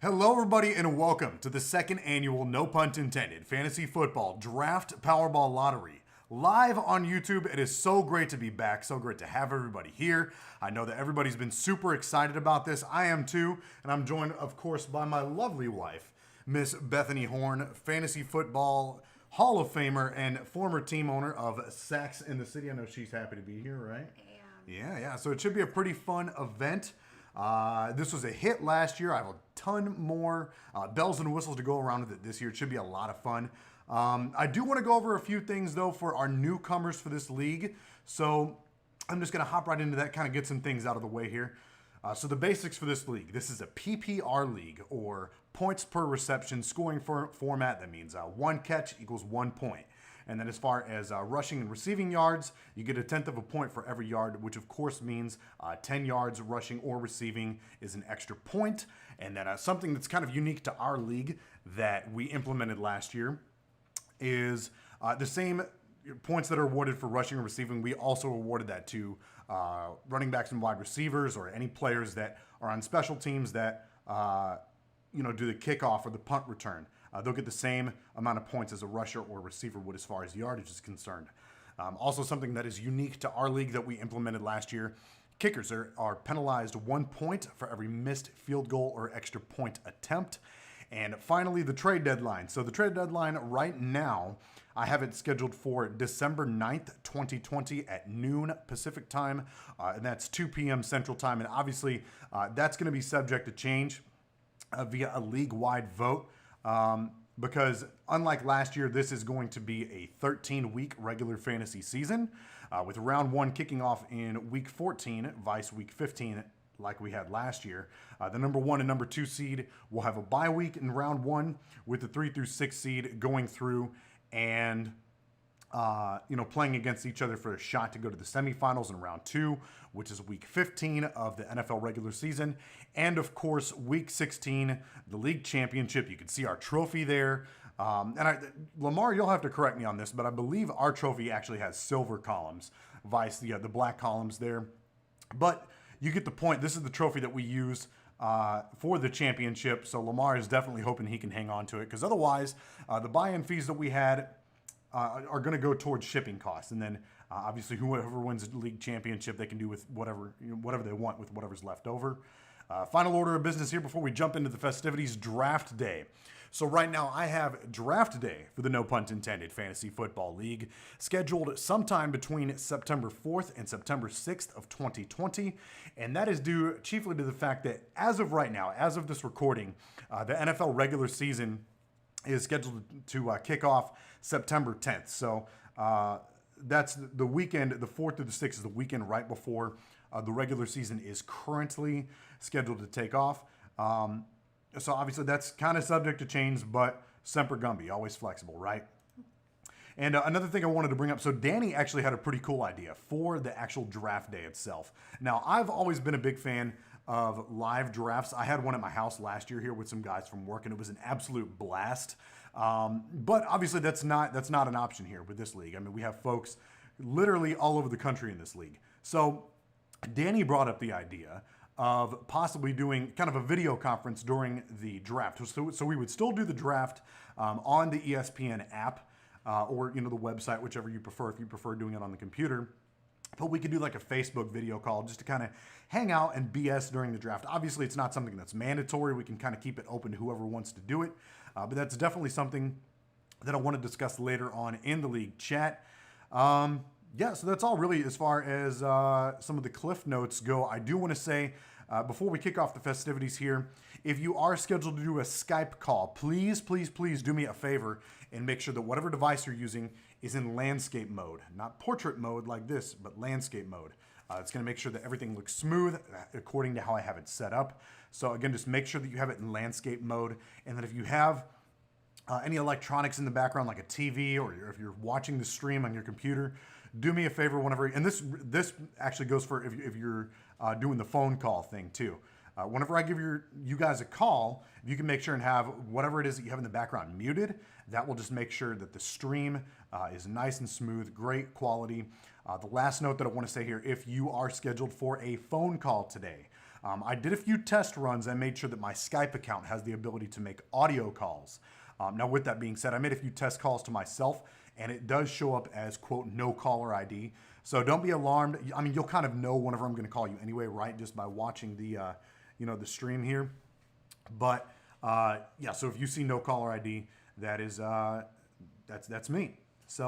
Hello, everybody, and welcome to the second annual No Punt Intended Fantasy Football Draft Powerball Lottery. Live on YouTube. It is so great to be back, so great to have everybody here. I know that everybody's been super excited about this. I am too, and I'm joined, of course, by my lovely wife, Miss Bethany Horn, fantasy football Hall of Famer and former team owner of Sacks in the City. I know she's happy to be here, right? Yeah. So it should be a pretty fun event. This was a hit last year. I have a ton more bells and whistles to go around with it this year. It should be a lot of fun. I do want to go over a few things, though, for our newcomers for this league. So I'm just going to hop right into that, kind of get some things out of the way here. So the basics for this league. This is a PPR league, or points per reception scoring format. That means one catch equals 1 point. And then as far as rushing and receiving yards, you get 1/10 of a point for every yard, which of course means 10 yards rushing or receiving is an extra point. And then something that's kind of unique to our league that we implemented last year is the same points that are awarded for rushing and receiving. We also awarded that to running backs and wide receivers, or any players that are on special teams that do the kickoff or the punt return. They'll get the same amount of points as a rusher or receiver would as far as yardage is concerned. Also, something that is unique to our league that we implemented last year, kickers are penalized 1 point for every missed field goal or extra point attempt. And finally, the trade deadline. So the trade deadline right now, I have it scheduled for December 9th, 2020 at noon Pacific time, and that's 2 p.m. Central time. And obviously, that's going to be subject to change via a league-wide vote. Because unlike last year, this is going to be a 13-week regular fantasy season, with round 1 kicking off in week 14, vice week 15, like we had last year. The number 1 and number 2 seed will have a bye week in round 1, with the 3 through 6 seed going through and playing against each other for a shot to go to the semifinals in round 2, which is week 15 of the NFL regular season. And of course, week 16, the league championship. You can see our trophy there. Lamar, you'll have to correct me on this, but I believe our trophy actually has silver columns, vice the black columns there. But you get the point. This is the trophy that we use for the championship. So Lamar is definitely hoping he can hang on to it, because otherwise, the buy-in fees that we had are going to go towards shipping costs. And then obviously whoever wins the league championship, they can do with whatever they want with whatever's left over. Final order of business here before we jump into the festivities: draft day. So right now I have draft day for the No Punt Intended Fantasy Football League scheduled sometime between September 4th and September 6th of 2020. And that is due chiefly to the fact that as of right now, as of this recording, the NFL regular season is scheduled to kick off September 10th. So that's the weekend, the 4th through the 6th is the weekend right before the regular season is currently scheduled to take off. So obviously that's kind of subject to change, but Semper Gumby, always flexible, right? And another thing I wanted to bring up, so Danny actually had a pretty cool idea for the actual draft day itself. Now, I've always been a big fan of live drafts. I had one at my house last year here with some guys from work, and it was an absolute blast. But obviously, that's not an option here with this league. I mean, we have folks literally all over the country in this league. So Danny brought up the idea of possibly doing kind of a video conference during the draft. So we would still do the draft on the ESPN app or the website, whichever you prefer, if you prefer doing it on the computer. But we could do like a Facebook video call just to kind of hang out and BS during the draft. Obviously, it's not something that's mandatory. We can kind of keep it open to whoever wants to do it. But that's definitely something that I want to discuss later on in the league chat. Yeah, so that's all really as far as some of the cliff notes go. I do want to say, before we kick off the festivities here, if you are scheduled to do a Skype call, please, please, please do me a favor and make sure that whatever device you're using is in landscape mode. Not portrait mode like this, but landscape mode. It's going to make sure that everything looks smooth according to how I have it set up. So again, just make sure that you have it in landscape mode. And then if you have any electronics in the background, like a TV, or if you're watching the stream on your computer, do me a favor whenever, and this actually goes for if you're doing the phone call thing too. Whenever I give you guys a call, if you can make sure and have whatever it is that you have in the background muted, that will just make sure that the stream is nice and smooth, great quality. The last note that I want to say here, if you are scheduled for a phone call today, I did a few test runs. I made sure that my Skype account has the ability to make audio calls. Now, with that being said, I made a few test calls to myself, and it does show up as, quote, no caller ID. So don't be alarmed. I mean, you'll kind of know whenever I'm going to call you anyway, right? Just by watching the, the stream here. But yeah, so if you see no caller ID, that is, that's me. So,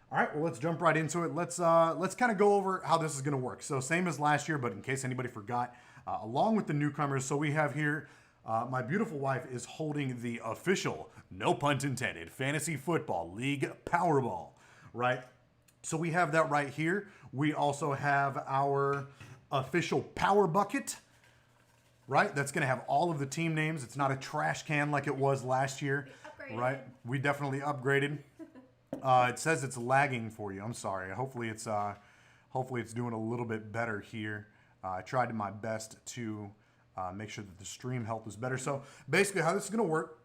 all right, well, let's jump right into it. Let's kind of go over how this is going to work. So same as last year, but in case anybody forgot, along with the newcomers, so we have here, my beautiful wife is holding the official, no pun intended, Fantasy Football League Powerball, right? So we have that right here. We also have our official Power Bucket, right? That's going to have all of the team names. It's not a trash can like it was last year, right? We definitely upgraded. It says it's lagging for you. I'm sorry. Hopefully it's doing a little bit better here. I tried my best to make sure that the stream health is better. So basically how this is going to work,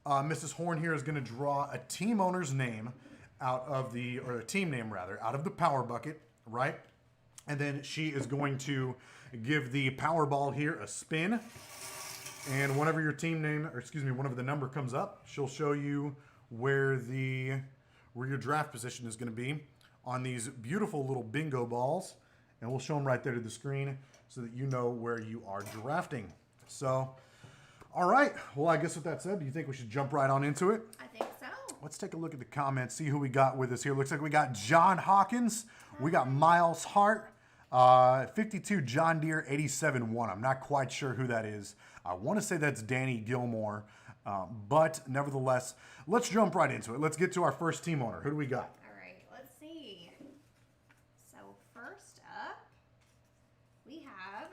Mrs. Horn here is going to draw a team owner's name out of or a team name rather, out of the Power Bucket, right? And then she is going to give the Powerball here a spin. And whenever your team name, or excuse me, whenever the number comes up, she'll show you where your draft position is going to be on these beautiful little bingo balls. And we'll show them right there to the screen so that you know where you are drafting. So, all right. Well, I guess with that said, do you think we should jump right on into it? I think so. Let's take a look at the comments, see who we got with us here. Looks like we got John Hawkins. We got Miles Hart. 52 John Deere 87-1. I'm not quite sure who that is. I want to say that's Danny Gilmore. But nevertheless, let's jump right into it. Let's get to our first team owner. Who do we got? All right, let's see. So first up, we have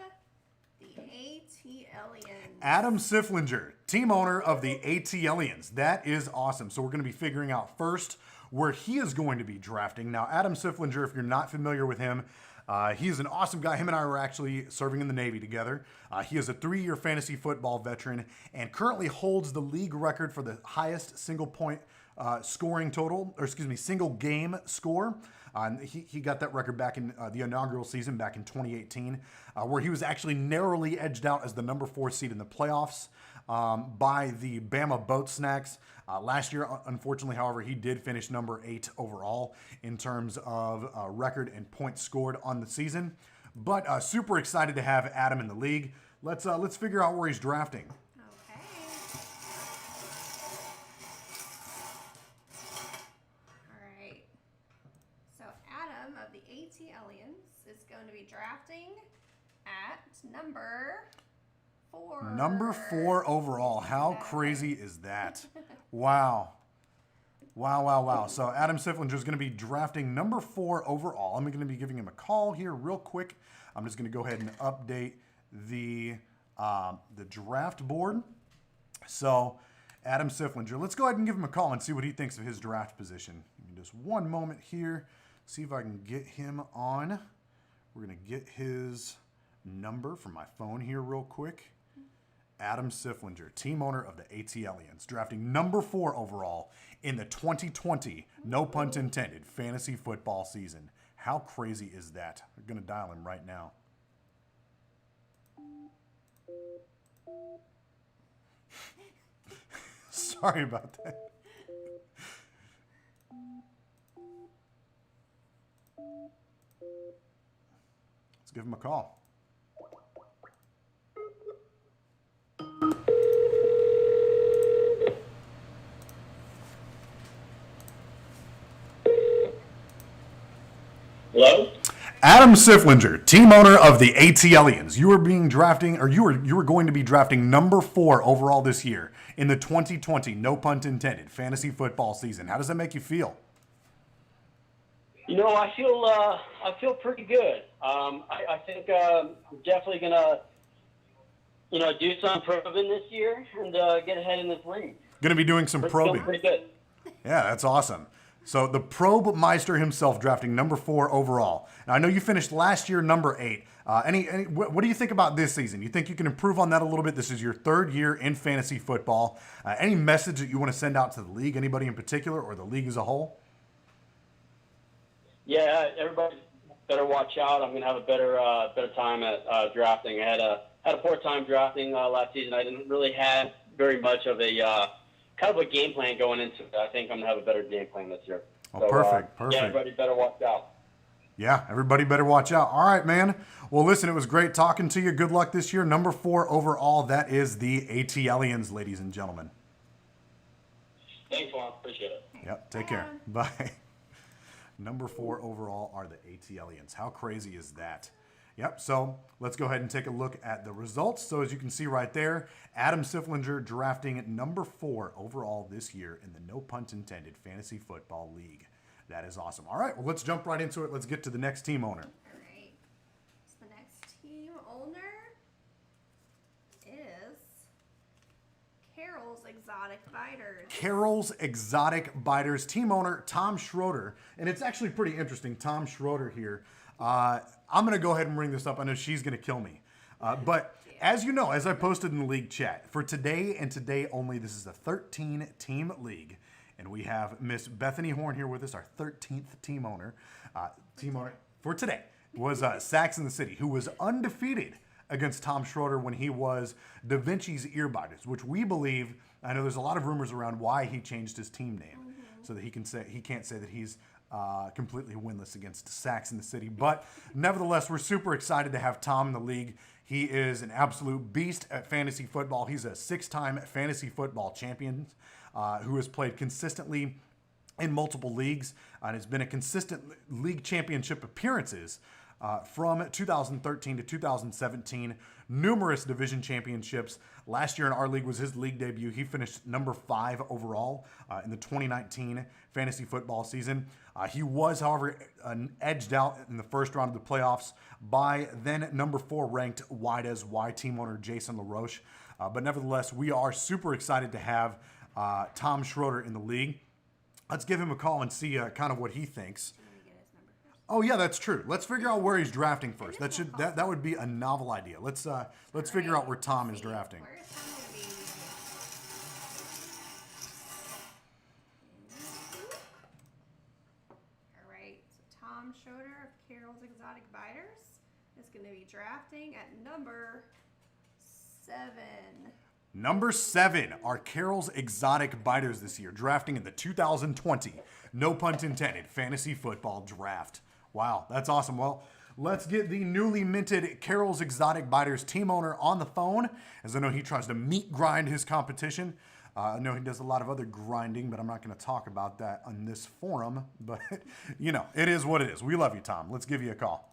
the AT Aliens. Adam Siflinger, team owner of the AT Aliens. That is awesome. So we're going to be figuring out first where he is going to be drafting. Now, Adam Siflinger, if you're not familiar with him, he is an awesome guy. Him and I were actually serving in the Navy together. He is a 3-year fantasy football veteran and currently holds the league record for the highest single point scoring total, or excuse me, single game score. He got that record back in the inaugural season back in 2018, where he was actually narrowly edged out as the number 4 seed in the playoffs by the Bama Boat Snacks. Last year, unfortunately, however, he did finish number 8 overall in terms of record and points scored on the season. But super excited to have Adam in the league. Let's figure out where he's drafting. Okay. All right. So Adam of the AT Aliens is going to be drafting at number 4. Number 4 overall. How crazy is that? Wow. Wow. So Adam Siflinger is going to be drafting number 4 overall. I'm going to be giving him a call here real quick. I'm just going to go ahead and update the draft board. So, Adam Siflinger. Let's go ahead and give him a call and see what he thinks of his draft position. Give me just one moment here. See if I can get him on. We're going to get his number from my phone here real quick. Adam Siflinger, team owner of the AT Aliens, drafting number 4 overall in the 2020, no pun intended, fantasy football season. How crazy is that? We're going to dial him right now. Sorry about that. Let's give him a call. Hello? Adam Siflinger, team owner of the AT Aliens. You were going to be drafting number 4 overall this year in the 2020, no pun intended, fantasy football season. How does that make you feel? You know, I feel pretty good. I think I'm definitely gonna, do some probing this year and get ahead in this league. Going to be doing some probing. Pretty good. Yeah, that's awesome. So the probe meister himself drafting number 4 overall. Now I know you finished last year number 8. What do you think about this season? You think you can improve on that a little bit? This is your 3rd year in fantasy football. Any message that you want to send out to the league? Anybody in particular, or the league as a whole? Yeah, everybody better watch out. I'm gonna have a better time at drafting. I had a poor time drafting last season. I didn't really have very much of a kind of a game plan going into it. I think I'm gonna have a better game plan this year. Oh, so, perfect. Yeah, everybody better watch out. Yeah, everybody better watch out. All right, man. Well, listen, it was great talking to you. Good luck this year. Number 4 overall. That is the AT Aliens, ladies and gentlemen. Thanks, Juan. Appreciate it. Yep. Take care. Bye. Number 4 overall are the AT Aliens. How crazy is that? Yep, so let's go ahead and take a look at the results. So as you can see right there, Adam Siflinger drafting number 4 overall this year in the no pun intended fantasy football league. That is awesome. All right, well, let's jump right into it. Let's get to the next team owner. All right. So the next team owner is Carol's Exotic Biters. Carol's Exotic Biters, team owner Tom Schroeder. And it's actually pretty interesting, Tom Schroeder here. I'm going to go ahead and bring this up. I know she's going to kill me. But as you know, as I posted in the league chat, for today and today only, this is a 13-team league. And we have Miss Bethany Horn here with us, our 13th team owner. Team owner for today was Sax in the City, who was undefeated against Tom Schroeder when he was Da Vinci's Earbiters, which we believe, I know there's a lot of rumors around why he changed his team name, so that he can't say that he's completely winless against Sax in the City. But nevertheless, we're super excited to have Tom in the league. He is an absolute beast at fantasy football. He's a 6-time fantasy football champion who has played consistently in multiple leagues and has been a consistent league championship appearances from 2013 to 2017, numerous division championships. Last year in our league was his league debut. He finished number 5 overall in the 2019 fantasy football season. He was, however, edged out in the first round of the playoffs by then number 4 ranked Wide as Y team owner Jason LaRoche. But nevertheless, we are super excited to have Tom Schroeder in the league. Let's give him a call and see kind of what he thinks. Oh yeah, that's true. Let's figure out where he's drafting first. That would be a novel idea. Let's figure out where Tom is drafting. Where is Tom going to be? All right, so Tom Schroeder of Carol's Exotic Biters is going to be drafting at number 7. Number 7 are Carol's Exotic Biters this year, drafting in the 2020, no pun intended, fantasy football draft. Wow, that's awesome. Well, let's get the newly minted Carol's Exotic Biters team owner on the phone, as I know he tries to meat grind his competition. I know he does a lot of other grinding, but I'm not going to talk about that on this forum. But, you know, it is what it is. We love you, Tom. Let's give you a call.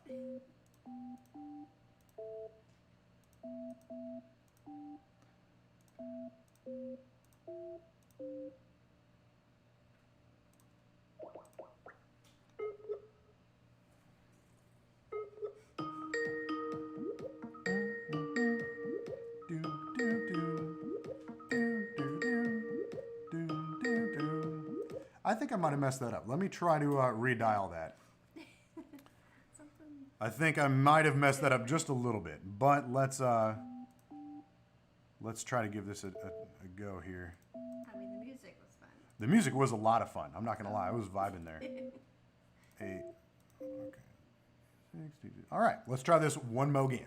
I think I might have messed that up. Let me try to redial that. I think I might have messed that up just a little bit, but let's try to give this a go here. I mean, the music was fun. The music was a lot of fun. I'm not gonna lie, I was vibing there. 8. Okay. 60. All right, let's try this one more again.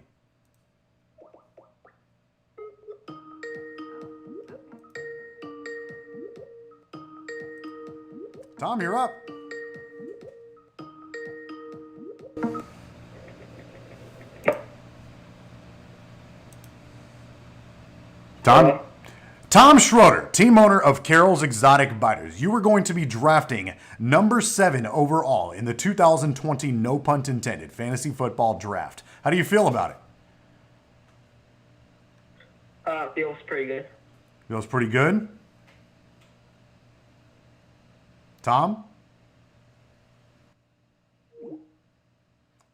Tom, you're up. Tom Schroeder, team owner of Carroll's Exotic Biters. You are going to be drafting number 7 overall in the 2020 No Punt Intended Fantasy Football Draft. How do you feel about it? Feels pretty good. Feels pretty good? Tom?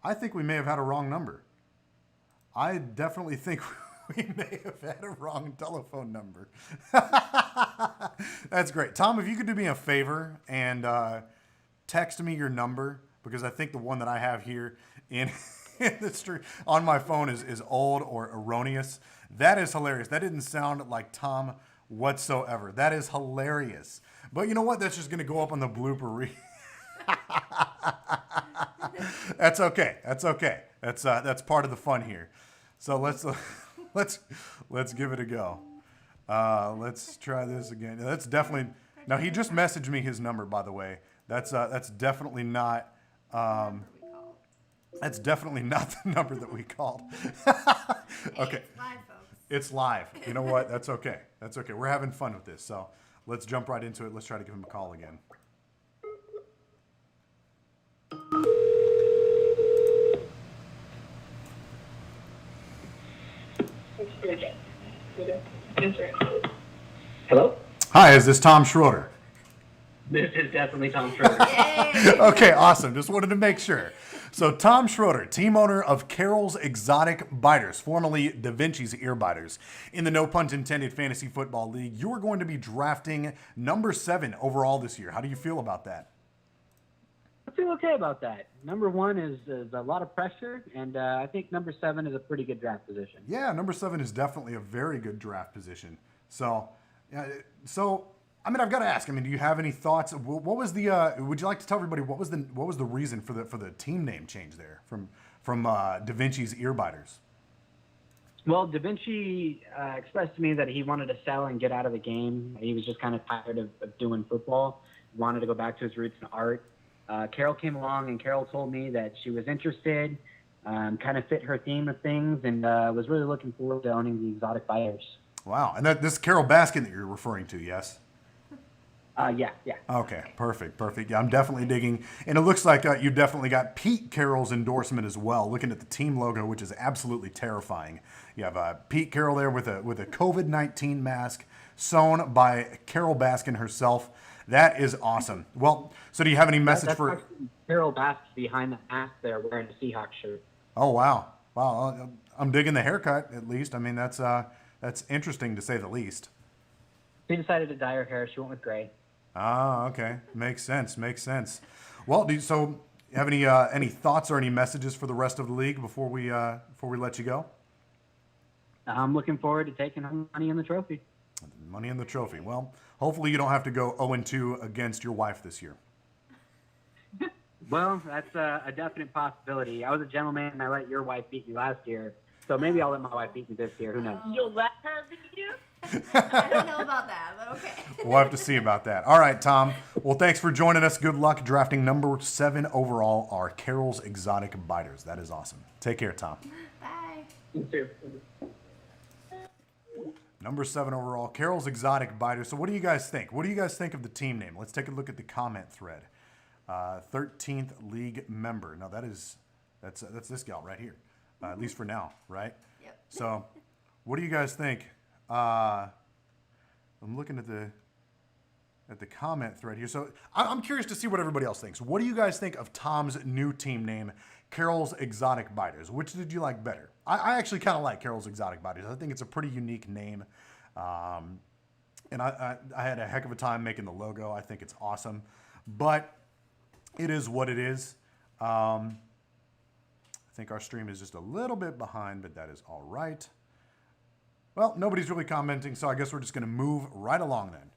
I think we may have had a wrong number. I definitely think we may have had a wrong telephone number. That's great. Tom, if you could do me a favor and text me your number, because I think the one that I have here in the street on my phone is old or erroneous. That is hilarious. That didn't sound like Tom whatsoever. That is hilarious. But you know what? That's just going to go up on the blooper reel. That's okay. That's okay. That's part of the fun here. So let's give it a go. Let's try this again. That's definitely now. He just messaged me his number, by the way. That's definitely not. That's definitely not the number that we called. Okay. It's live, folks. It's live. You know what? That's okay. That's okay. We're having fun with this. So let's jump right into it. Let's try to give him a call again. Hello? Hi, is this Tom Schroeder? This is definitely Tom Schroeder. Okay, awesome. Just wanted to make sure. So Tom Schroeder, team owner of Carroll's Exotic Biters, formerly Da Vinci's Ear Biters. In the No Punt Intended Fantasy Football League, you are going to be drafting number 7 overall this year. How do you feel about that? I feel okay about that. Number 1 is a lot of pressure, and I think number 7 is a pretty good draft position. Yeah, number 7 is definitely a very good draft position. So I mean, I've got to ask. I mean, do you have any thoughts? What was the? Would you like to tell everybody what was the reason for the team name change there from Da Vinci's Ear Biters? Well, Da Vinci expressed to me that he wanted to sell and get out of the game. He was just kind of tired of doing football. Wanted to go back to his roots in art. Carol came along, and Carol told me that she was interested, kind of fit her theme of things, and was really looking forward to owning the Exotic Biters. Wow, and this is Carol Baskin that you're referring to, yes? Yeah. Okay, perfect. Yeah, I'm definitely digging. And it looks like you definitely got Pete Carroll's endorsement as well, looking at the team logo, which is absolutely terrifying. You have Pete Carroll there with a COVID-19 mask sewn by Carol Baskin herself. That is awesome. Well, so do you have any message That's for... actually Carol Baskin behind the mask there wearing a Seahawks shirt. Oh, wow. I'm digging the haircut, at least. I mean, that's interesting to say the least. She decided to dye her hair. She went with gray. Ah, okay. Makes sense. Well, do you have any thoughts or any messages for the rest of the league before we let you go? I'm looking forward to taking home money in the trophy. Money in the trophy. Well, hopefully you don't have to go 0-2 against your wife this year. Well, that's a definite possibility. I was a gentleman and I let your wife beat you last year. So maybe I'll let my wife beat me this year. Who knows? You'll let her beat you? I don't know about that, but okay. We'll have to see about that. All right, Tom. Well, thanks for joining us. Good luck drafting number 7 overall, our Carroll's Exotic Biters. That is awesome. Take care, Tom. Bye. You too. Number 7 overall, Carroll's Exotic Biters. So what do you guys think? What do you guys think of the team name? Let's take a look at the comment thread. 13th league member. Now that's this gal right here, at least for now, right? Yep. So what do you guys think? I'm looking at the comment thread here. So I'm curious to see what everybody else thinks. What do you guys think of Tom's new team name, Carroll's Exotic Biters? Which did you like better? I actually kind of like Carroll's Exotic Biters. I think it's a pretty unique name. and I had a heck of a time making the logo. I think it's awesome, but it is what it is. I think our stream is just a little bit behind, but that is all right. Well, nobody's really commenting, so I guess we're just going to move right along then.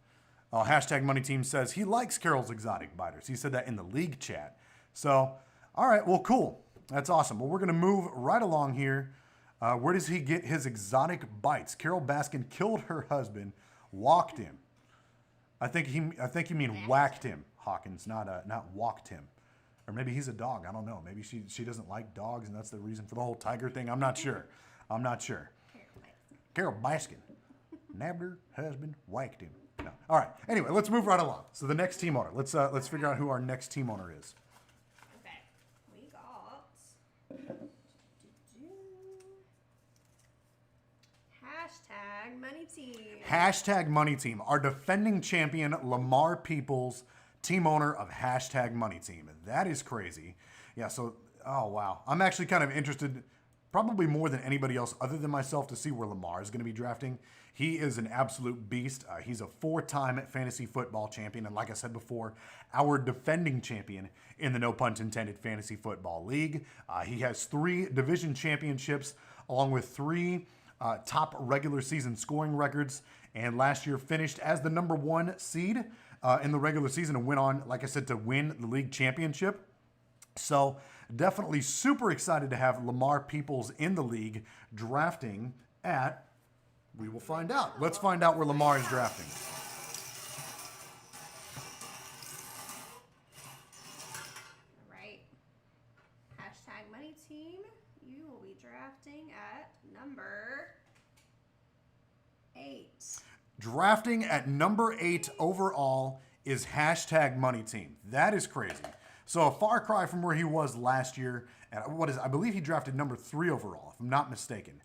Hashtag Money Team says he likes Carol's exotic biters. He said that in the league chat. So, all right, well, cool. That's awesome. Well, we're going to move right along here. Where does he get his exotic bites? Carol Baskin killed her husband, walked him. I think you mean whacked him, Hawkins, not walked him. Or maybe he's a dog. I don't know. Maybe she doesn't like dogs, and that's the reason for the whole tiger thing. I'm not sure. Carol Baskin nabbed her husband, whacked him. No. All right. Anyway, let's move right along. So the next team owner. Let's figure out who our next team owner is. Okay. We got hashtag Money Team. Hashtag Money Team. Our defending champion, Lamar Peoples, team owner of hashtag Money Team. That is crazy. Yeah. So, oh wow. I'm actually kind of interested, probably more than anybody else other than myself, to see where Lamar is going to be drafting. He is an absolute beast. He's a 4-time fantasy football champion. And like I said before, our defending champion in the No Punt Intended Fantasy Football League. He has 3 division championships along with 3 top regular season scoring records. And last year finished as the number 1 seed in the regular season and went on, like I said, to win the league championship. So definitely super excited to have Lamar Peoples in the league drafting at... We will find out. Let's find out where Lamar is drafting. All right. Hashtag Money Team. You will be drafting at number 8. Drafting at number 8 overall is hashtag Money Team. That is crazy. So a far cry from where he was last year. And I believe he drafted number 3 overall, if I'm not mistaken.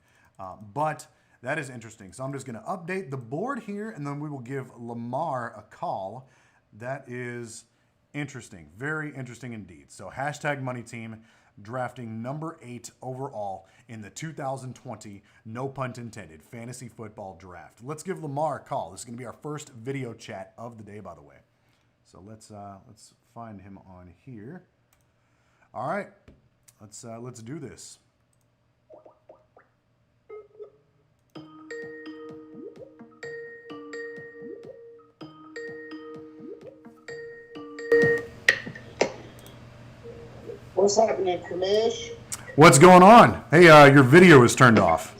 But that is interesting. So I'm just going to update the board here, and then we will give Lamar a call. That is interesting. Very interesting indeed. So hashtag Money Team drafting number 8 overall in the 2020, no punt intended, fantasy football draft. Let's give Lamar a call. This is going to be our first video chat of the day, by the way. So let's find him on here. All right. Let's do this. What's happening, Kamish? What's going on? Hey, your video is turned off.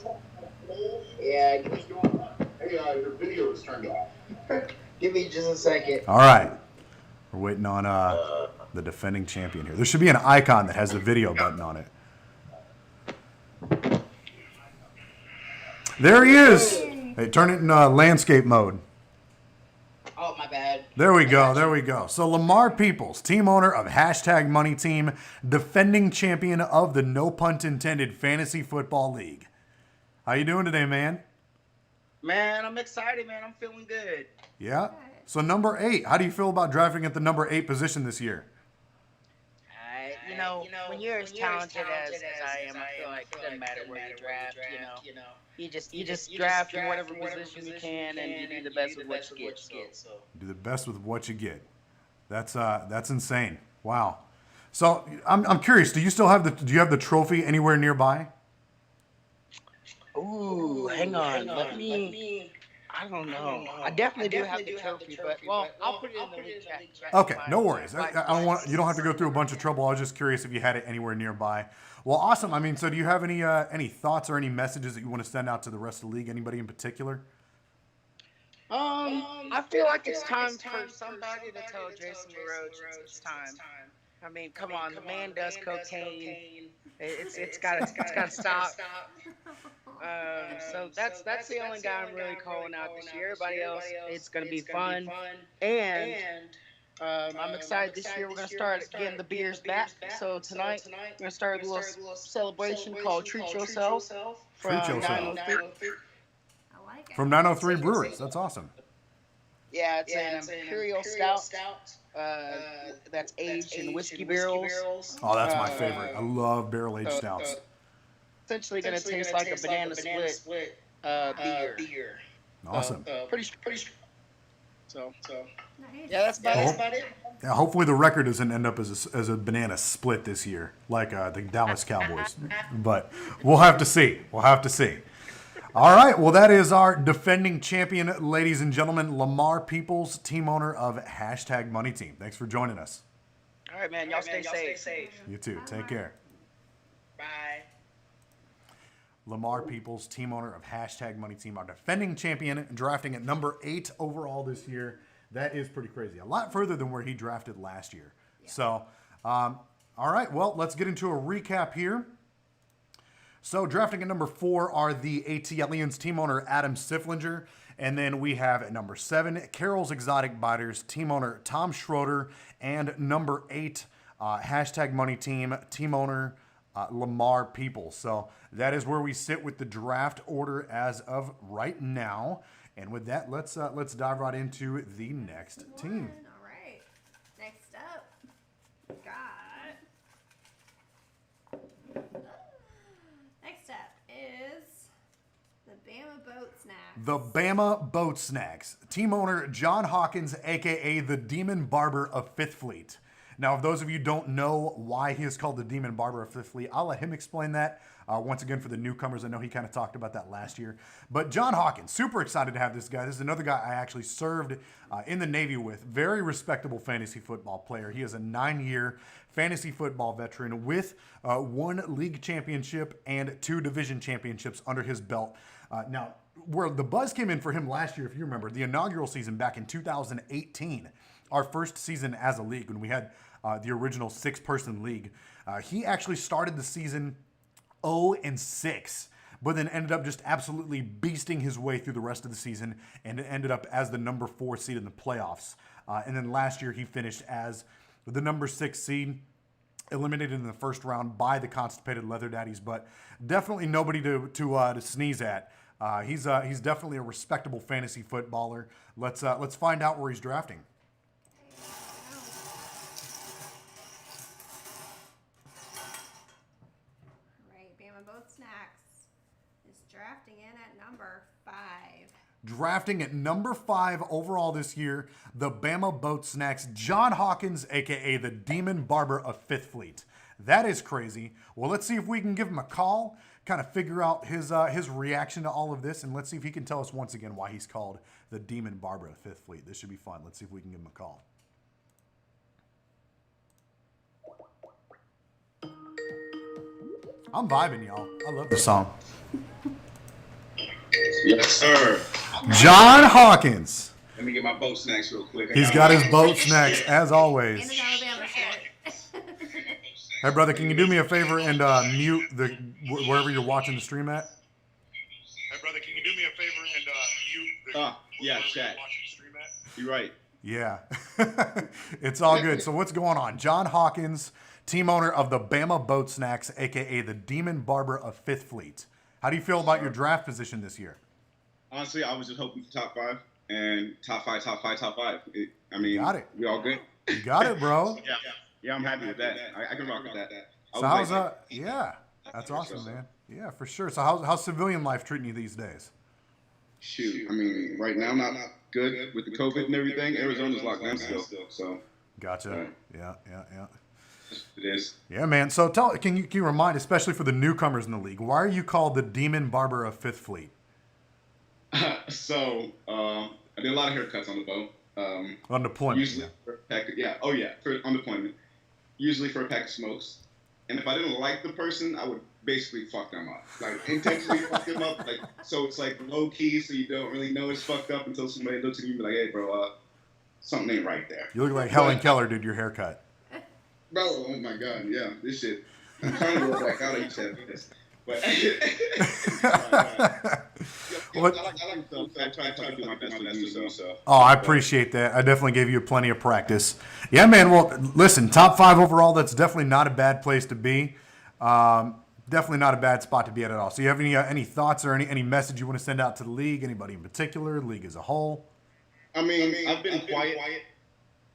Yeah, your video is turned off. Give me just a second. All right. We're waiting on the defending champion here. There should be an icon that has the video button on it. There he is. Hey, turn it in landscape mode. Oh, my bad. There we go. So Lamar Peoples, team owner of hashtag Money Team, defending champion of the No Punt Intended Fantasy Football League. How you doing today, man? Man, I'm excited, man. I'm feeling good. Yeah. So number 8, how do you feel about drafting at the number 8 position this year? You know, when you're as talented as I am, I feel like it doesn't matter where you draft, you know. You just draft in whatever position you can, and you do the best with what you get. So. Do the best with what you get. That's insane. Wow. So I'm curious. Do you have the trophy anywhere nearby? Ooh, hang on. Let me. I don't know. I definitely do have the trophy, but I'll put it in the league chat. Okay, no worries. I don't want you don't have to go through a bunch of trouble. I was just curious if you had it anywhere nearby. Well, awesome. I mean, so do you have any thoughts or any messages that you want to send out to the rest of the league? Anybody in particular? I feel like it's time for somebody to tell Jason LaRoche it's time. I mean, come on, the man does cocaine. It's gotta stop. So that's the only guy I'm really calling out this year. Everybody else, it's gonna be fun, and I'm excited this year. We're gonna start getting the beers back. So tonight we're gonna start a little celebration called Treat Yourself. Treat Yourself. 903. I like it. From 903 Breweries. That's awesome. Yeah, it's an Imperial Stout. That's aged in whiskey barrels. Oh, that's my favorite. I love barrel-aged stouts. Essentially going to taste like a banana split beer. Awesome. So Nice. yeah, that's about it. Yeah, hopefully the record doesn't end up as a banana split this year, like the Dallas Cowboys. But we'll have to see. We'll have to see. All right. Well, that is our defending champion, ladies and gentlemen, Lamar Peoples, team owner of #MoneyTeam. Thanks for joining us. All right, man. Y'all stay safe. You too. Take care. Bye. Lamar Peoples, team owner of #MoneyTeam, our defending champion, drafting at number 8 overall this year. That is pretty crazy. A lot further than where he drafted last year. Yeah. So, all right. Well, let's get into a recap here. So, drafting at number 4 are the ATLians team owner Adam Siflinger. And then we have at number 7, Carol's Exotic Biters team owner Tom Schroeder. And number 8, #MoneyTeam team owner Lamar Peoples. So that is where we sit with the draft order as of right now. And with that, let's dive right into the next team. All right. Next up, we got. Next up is the Bama Boat Snacks. The Bama Boat Snacks. Team owner John Hawkins, a.k.a. the Demon Barber of Fifth Fleet. Now, if those of you don't know why he is called the Demon Barber of Fifth Fleet, I'll let him explain that. Once again, for the newcomers, I know he kind of talked about that last year. But John Hawkins, super excited to have this guy. This is another guy I actually served in the Navy with. Very respectable fantasy football player. He is a 9-year fantasy football veteran with 1 league championship and 2 division championships under his belt. Now, where the buzz came in for him last year, if you remember, the inaugural season back in 2018, our first season as a league, when we had the original 6-person league. He actually started the season 0-6, but then ended up just absolutely beasting his way through the rest of the season and ended up as the number 4 seed in the playoffs. And then last year he finished as the number 6 seed, eliminated in the first round by the constipated Leather Daddies, but definitely nobody to sneeze at. He's definitely a respectable fantasy footballer. Let's find out where he's drafting. Both Snacks is drafting in at number 5. Drafting at number 5 overall this year, the Bama Boat Snacks, John Hawkins, a.k.a. the Demon Barber of Fifth Fleet. That is crazy. Well, let's see if we can give him a call, kind of figure out his reaction to all of this, and let's see if he can tell us once again why he's called the Demon Barber of Fifth Fleet. This should be fun. Let's see if we can give him a call. I'm vibing, y'all. I love this song. Yes, sir. John Hawkins. Let me get my boat snacks real quick. He's got his boat snacks, as always. And his Alabama shirt. Hey, brother, can you do me a favor and mute wherever you're watching the stream at? Hey, brother, can you do me a favor and mute yeah, chat. You're right. Yeah. It's all good. So what's going on? John Hawkins, team owner of the Bama Boat Snacks, a.k.a. the Demon Barber of Fifth Fleet. How do you feel about your draft position this year? Honestly, I was just hoping for top 5 and top 5. Got it. We all good. You got it, bro. Yeah, I'm happy with that. I can rock with that. So how's yeah, that's awesome, man. Yeah, for sure. So how's civilian life treating you these days? Shoot, I mean, right now not good with the COVID and everything. Arizona's locked down still, so. Gotcha. Yeah. It is. Yeah, man. So can you remind, especially for the newcomers in the league, why are you called the Demon Barber of Fifth Fleet? So I did a lot of haircuts on the boat. On deployment. Usually for a pack on deployment. Usually for a pack of smokes. And if I didn't like the person, I would basically fuck them up. Like intentionally fuck them up. Like so it's like low key, so you don't really know it's fucked up until somebody looks at you and be like, hey bro, something ain't right there. You look like Helen Keller did your haircut. Bro, oh my god, yeah, this shit. I'm trying to work back out. I used to have this, but I try to do my best to do so. Oh, I appreciate that. I definitely gave you plenty of practice. Yeah, man. Well, listen, top 5 overall. That's definitely not a bad place to be. Definitely not a bad spot to be at all. So, you have any thoughts or any message you want to send out to the league? Anybody in particular? The league as a whole? I mean, I've been quiet.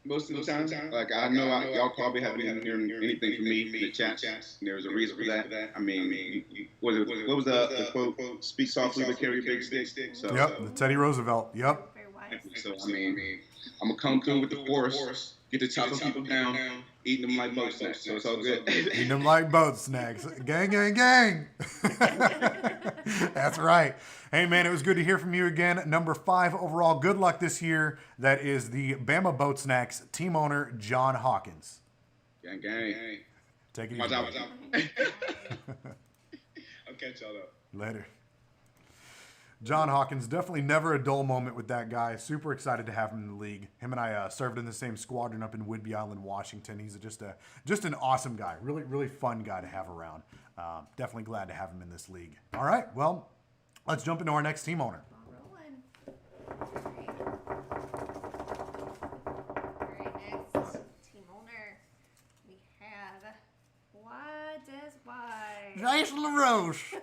Most of the time, like I know y'all probably haven't even heard anything from me in the chat. There's a reason for that. I mean, what was the quote? Speak softly but carry a big stick. So, yep, the Teddy Roosevelt. Yep. technically. So I mean, I'm gonna come through with the force, get to chopping people down, eating them like boat snacks. So it's all good. Eating them like boat snacks. Gang, gang, gang. That's right. Hey, man, it was good to hear from you again. Number 5 overall. Good luck this year. That is the Bama Boat Snacks team owner, John Hawkins. Gang, gang. Take it Watch easy. out, watch out. I'll catch y'all up. Later. John Hawkins, definitely never a dull moment with that guy. Super excited to have him in the league. Him and I served in the same squadron up in Whidbey Island, Washington. He's just an awesome guy. Really, really fun guy to have around. Definitely glad to have him in this league. All right, well, let's jump into our next team owner. Rolling. All right, next team owner, we have Why Does Why? Jason LaRoche.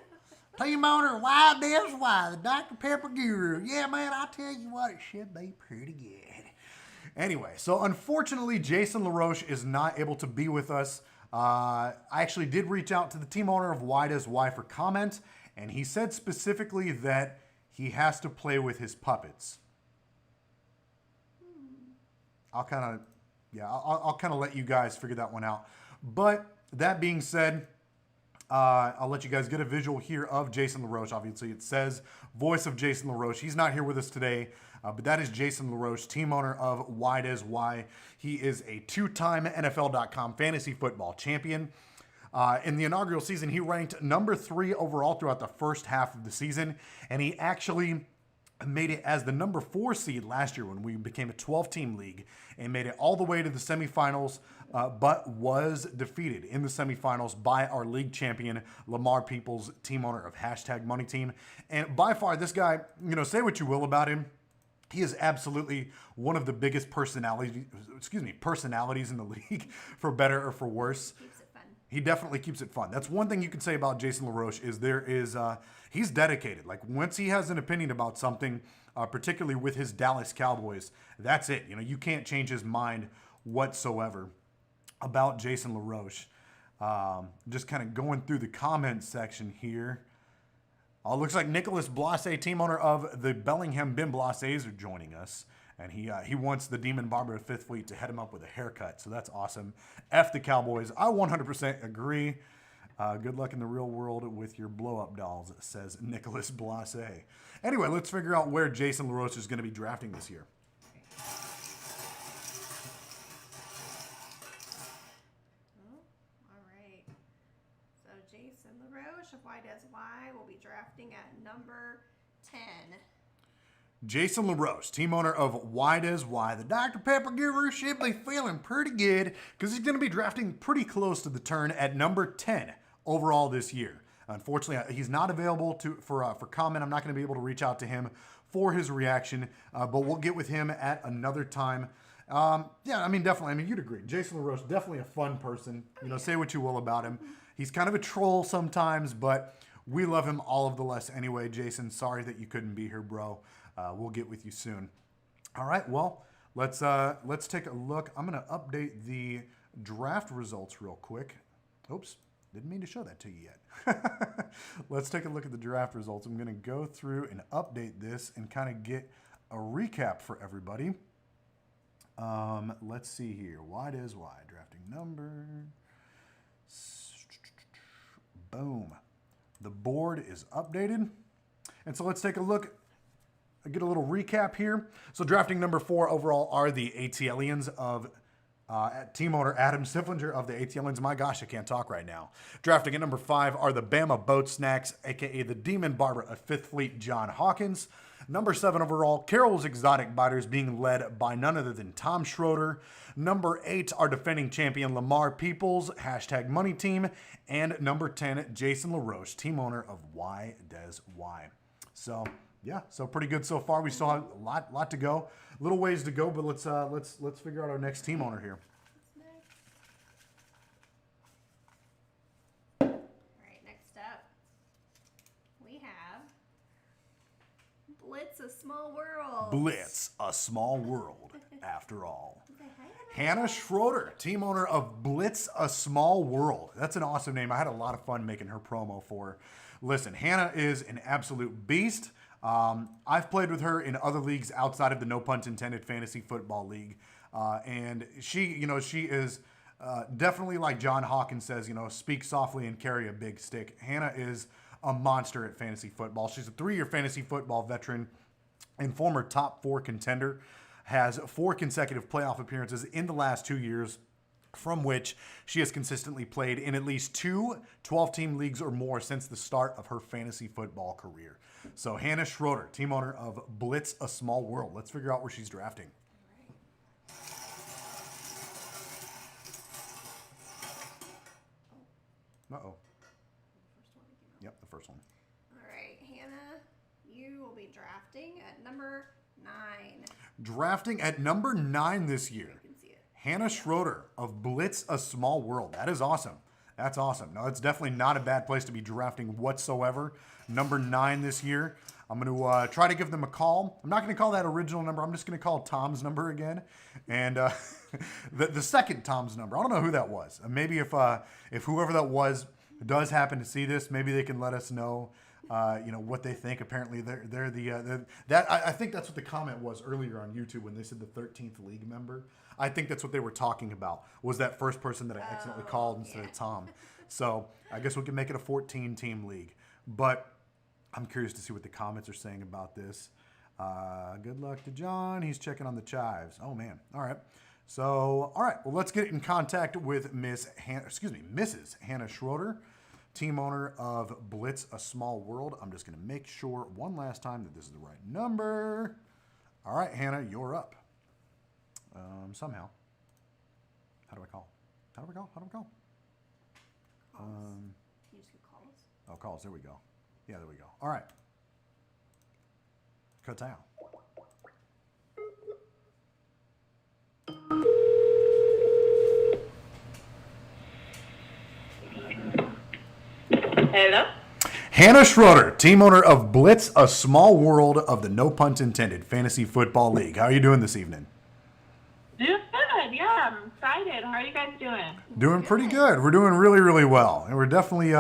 Team owner, why this? Why? The Dr. Pepper Guru. Yeah, man, I tell you what, it should be pretty good. Anyway, so unfortunately, Jason LaRoche is not able to be with us. I actually did reach out to the team owner of Why Does Why for comment, and he said specifically that he has to play with his puppets. I'll kind of let you guys figure that one out. But that being said, I'll let you guys get a visual here of Jason LaRoche. Obviously, it says voice of Jason LaRoche. He's not here with us today, but that is Jason LaRoche, team owner of Why Does Why. He is a 2-time NFL.com fantasy football champion. In the inaugural season, he ranked number 3 overall throughout the first half of the season, and he actually made it as the number 4 seed last year when we became a 12-team league and made it all the way to the semifinals, but was defeated in the semifinals by our league champion, Lamar Peoples, team owner of #MoneyTeam. And by far, this guy, say what you will about him, he is absolutely one of the biggest personalities in the league, for better or for worse. Keeps it fun. He definitely keeps it fun. That's one thing you could say about Jason LaRoche is he's dedicated. Like once he has an opinion about something, particularly with his Dallas Cowboys, that's it. You can't change his mind whatsoever about Jason LaRoche. Just kind of going through the comment section here. Oh, looks like Nicholas Blase, team owner of the Bellingham Bin Blases, are joining us. And he wants the Demon Barber of Fifth Fleet to head him up with a haircut. So that's awesome. F the Cowboys. I 100% agree. Good luck in the real world with your blow-up dolls, says Nicholas Blase. Anyway, let's figure out where Jason LaRoche is going to be drafting this year. All right. So Jason LaRoche of Why Does Why will be drafting at number 10. Jason LaRoche, team owner of Why Does Why. The Dr. Pepper Guru should be feeling pretty good because he's going to be drafting pretty close to the turn at number 10 overall this year. Unfortunately, he's not available for comment. I'm not going to be able to reach out to him for his reaction, but we'll get with him at another time. Definitely. You'd agree. Jason LaRoche, definitely a fun person. Say what you will about him. He's kind of a troll sometimes, but we love him all of the less anyway. Jason, sorry that you couldn't be here, bro. We'll get with you soon. All right, well, let's take a look. I'm going to update the draft results real quick. Oops, didn't mean to show that to you yet. Let's take a look at the draft results. I'm going to go through and update this and kind of get a recap for everybody. Let's see here. Why Does Why? Drafting number. Boom. The board is updated. And so let's take a look. Get a little recap here. So drafting number 4 overall are the ATLians of team owner Adam Siflinger of the ATLians. My gosh, I can't talk right now. Drafting at number 5 are the Bama Boat Snacks, a.k.a. the Demon Barber of Fifth Fleet, John Hawkins. Number 7 overall, Carol's Exotic Biters, being led by none other than Tom Schroeder. Number 8, our defending champion Lamar Peoples, #MoneyTeam. And number 10, Jason LaRoche, team owner of Why Does Why. So yeah, so pretty good so far. We still have a lot to go, little ways to go, but let's figure out our next team owner here. All right, next up, we have Blitz, a Small World. Blitz, a small world, after all. Say hi, Hannah Schroeder, team owner of Blitz, a Small World. That's an awesome name. I had a lot of fun making her promo for her. Listen, Hannah is an absolute beast. I've played with her in other leagues outside of the No Punt Intended Fantasy Football League. And she is definitely, like John Hawkins says, speak softly and carry a big stick. Hannah is a monster at fantasy football. She's a 3-year fantasy football veteran and former top 4 contender. Has 4 consecutive playoff appearances in the last 2 years, from which she has consistently played in at least 2 12-team leagues or more since the start of her fantasy football career. So Hannah Schroeder, team owner of Blitz A Small World. Let's figure out where she's drafting. Uh-oh. Yep, the first one. All right, Hannah, you will be drafting at number 9. Drafting at number 9 this year. You can see it. Hannah Schroeder of Blitz A Small World. That is awesome. That's awesome. No, it's definitely not a bad place to be drafting whatsoever. Number 9 this year. I'm going to try to give them a call. I'm not going to call that original number. I'm just going to call Tom's number again. And the second Tom's number. I don't know who that was. Maybe if whoever that was does happen to see this, maybe they can let us know what they think. Apparently, I think that's what the comment was earlier on YouTube when they said the 13th league member. I think that's what they were talking about, was that first person that I accidentally called instead of Tom. So I guess we can make it a 14-team league. But I'm curious to see what the comments are saying about this. Good luck to John. He's checking on the chives. Oh, man. All right. So, all right. Well, let's get in contact with Mrs. Hannah Schroeder, team owner of Blitz A Small World. I'm just going to make sure one last time that this is the right number. All right, Hannah, you're up. Somehow. How do I call? How do we call? You just can call us. Oh, calls. There we go. Yeah, there we go. All right. Cut down. Hello? Hannah Schroeder, team owner of Blitz A Small World of the No Punt Intended Fantasy Football League. How are you doing this evening? Doing good, yeah. I'm excited. How are you guys doing? Doing pretty good. We're doing really, really well. And we're definitely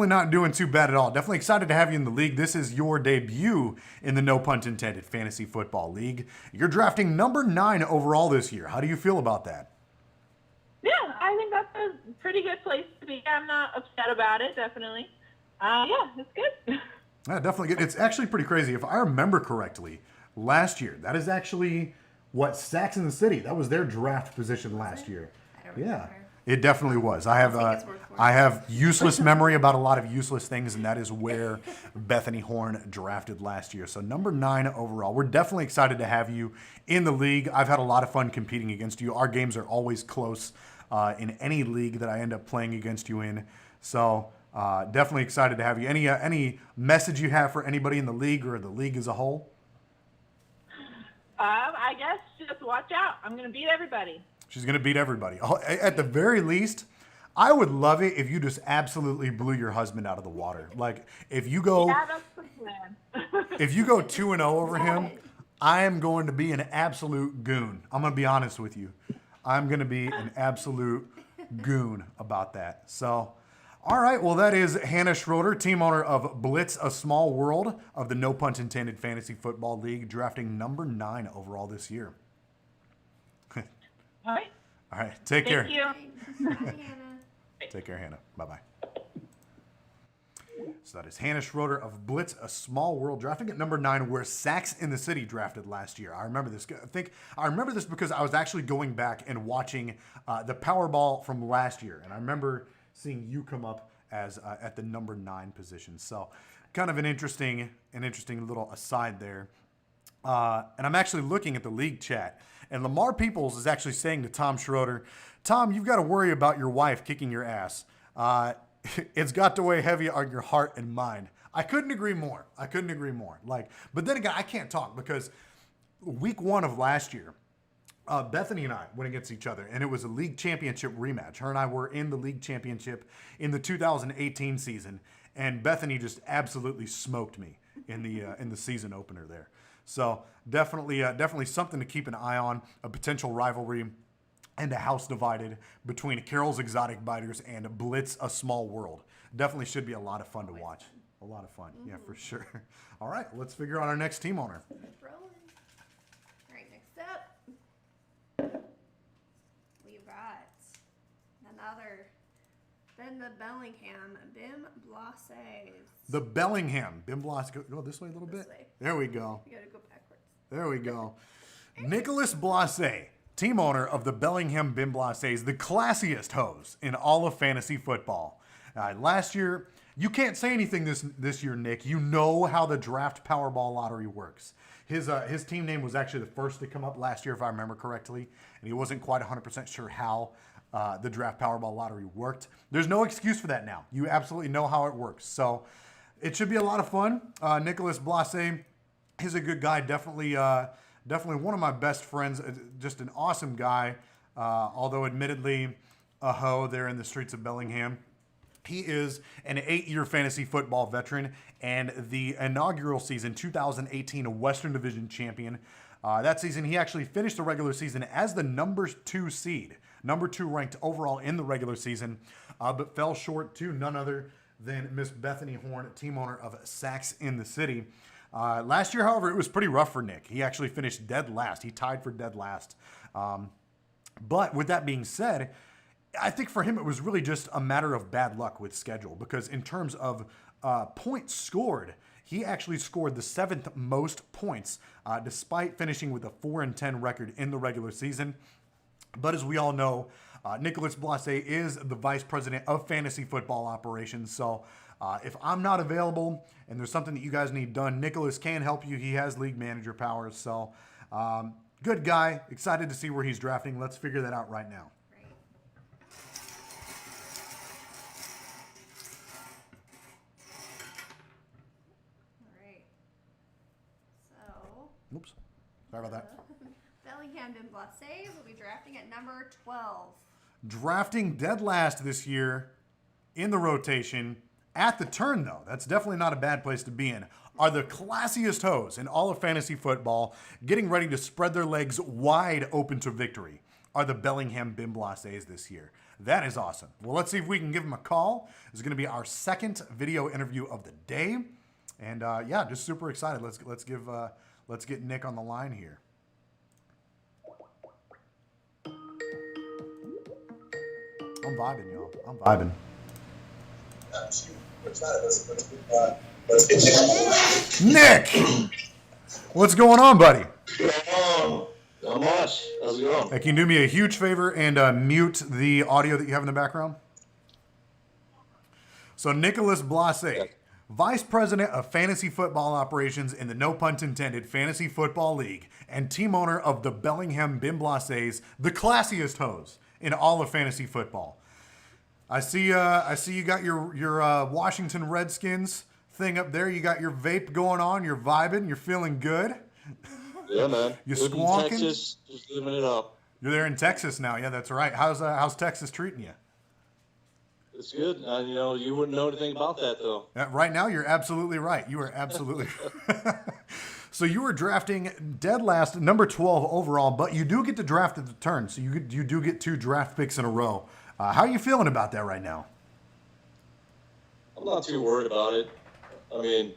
not doing too bad at all. Definitely excited to have you in the league. This is your debut in the No Punt Intended Fantasy Football League. You're drafting number 9 overall this year. How do you feel about that? Yeah, I think that's a pretty good place to be. I'm not upset about it, definitely. Yeah, it's good. Yeah, definitely good. It's actually pretty crazy. If I remember correctly, last year, that is actually what Sax in the City, that was their draft position last year. I don't Yeah, remember. it definitely was. I have useless memory about a lot of useless things, and that is where Bethany Horn drafted last year. So number 9 overall. We're definitely excited to have you in the league. I've had a lot of fun competing against you. Our games are always close in any league that I end up playing against you in. So definitely excited to have you. Any message you have for anybody in the league or the league as a whole? I guess just watch out. I'm going to beat everybody. She's going to beat everybody. Oh, at the very least, I would love it if you just absolutely blew your husband out of the water. Like, if you go, Yeah, that's the plan. if you go 2-0 over him, I am going to be an absolute goon. I'm going to be honest with you. I'm going to be an absolute goon about that. So, all right. Well, that is Hannah Schroeder, team owner of Blitz A Small World of the No Punt Intended Fantasy Football League, drafting number 9 overall this year. All right. All right. Take care. Thank you. Thanks. Bye, Hannah. Take care, Hannah. Bye-bye. So that is Hannah Schroeder of Blitz A Small World, drafting at number 9, where Sax in the City drafted last year. I remember this. I remember this because I was actually going back and watching the Powerball from last year, and I remember seeing you come up as at the number 9 position. So kind of an interesting little aside there. And I'm actually looking at the league chat, and Lamar Peoples is actually saying to Tom Schroeder, Tom, you've got to worry about your wife kicking your ass. It's got to weigh heavy on your heart and mind. I couldn't agree more. But then again, I can't talk because week 1 of last year, Bethany and I went against each other, and it was a league championship rematch. Her and I were in the league championship in the 2018 season, and Bethany just absolutely smoked me in the season opener there. So definitely something to keep an eye on, a potential rivalry and a house divided between Carol's Exotic Biters and Blitz A Small World. Definitely should be a lot of fun to watch. A lot of fun. Yeah, for sure. All right, let's figure out our next team owner. Rolling. All right, next up, we've got then the Bellingham Bim Blase. The Bellingham Bim Blase. Go this way a little bit. Way. There we go. You gotta go backwards. There we go. Nicholas Blase, team owner of the Bellingham Bim Blases, the classiest hose in all of fantasy football. Last year, you can't say anything this year, Nick. You know how the draft Powerball lottery works. His team name was actually the first to come up last year, if I remember correctly, and he wasn't quite 100% sure how the draft Powerball lottery worked. There's no excuse for that now. You absolutely know how it works. So it should be a lot of fun. Nicholas Blase, he's a good guy. Definitely one of my best friends. Just an awesome guy. Although admittedly a hoe there in the streets of Bellingham. He is an 8-year fantasy football veteran and the inaugural season 2018 Western Division champion. That season, he actually finished the regular season as the number 2 seed, number 2 ranked overall in the regular season, but fell short to none other than Miss Bethany Horn, team owner of Sacks in the City. Last year, however, it was pretty rough for Nick. He actually finished dead last. He tied for dead last. But with that being said, I think for him, it was really just a matter of bad luck with schedule, because in terms of points scored, he actually scored the 7th most points, despite finishing with a 4-10 record in the regular season. But as we all know, Nicholas Blase is the vice president of fantasy football operations. So if I'm not available and there's something that you guys need done, Nicholas can help you. He has league manager powers. So good guy. Excited to see where he's drafting. Let's figure that out right now. Oops. Sorry about that. Bellingham Bim Blase will be drafting at number 12. Drafting dead last this year in the rotation. At the turn, though, that's definitely not a bad place to be in, are the classiest hoes in all of fantasy football, getting ready to spread their legs wide open to victory, are the Bellingham Bim Blases this year. That is awesome. Well, let's see if we can give him a call. This is going to be our second video interview of the day. And yeah, just super excited. Let's get Nick on the line here. I'm vibing, y'all. I'm vibing. Nick! What's going on, buddy? Not much. How's it going? Hey, can you do me a huge favor and mute the audio that you have in the background? So Nicholas Blase, Vice President of Fantasy Football Operations in the No Punt Intended Fantasy Football League and team owner of the Bellingham Bim Blases, the classiest hose in all of fantasy football. I see you got your Washington Redskins thing up there. You got your vape going on. You're vibing. You're feeling good. Yeah, man. You're Living in squonking. Texas, just living it up. You're there in Texas now. Yeah, that's right. How's Texas treating you? It's good. You wouldn't know anything about that, though. Right now, you're absolutely right. You are absolutely So you were drafting dead last, number 12 overall, but you do get to draft at the turn. So you do get 2 draft picks in a row. How are you feeling about that right now? I'm not too worried about it. I mean,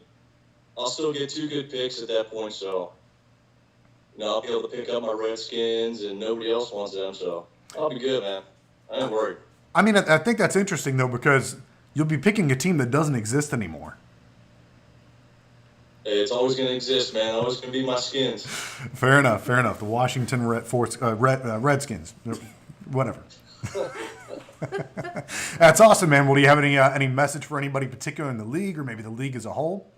I'll still get 2 good picks at that point, so I'll be able to pick up my Redskins, and nobody else wants them, so I'll be good, man. I ain't worried. I mean, I think that's interesting, though, because you'll be picking a team that doesn't exist anymore. Hey, it's always going to exist, man. Always going to be my skins. Fair enough. The Washington Redskins. Whatever. That's awesome, man. Well, do you have any message for anybody particular in the league, or maybe the league as a whole?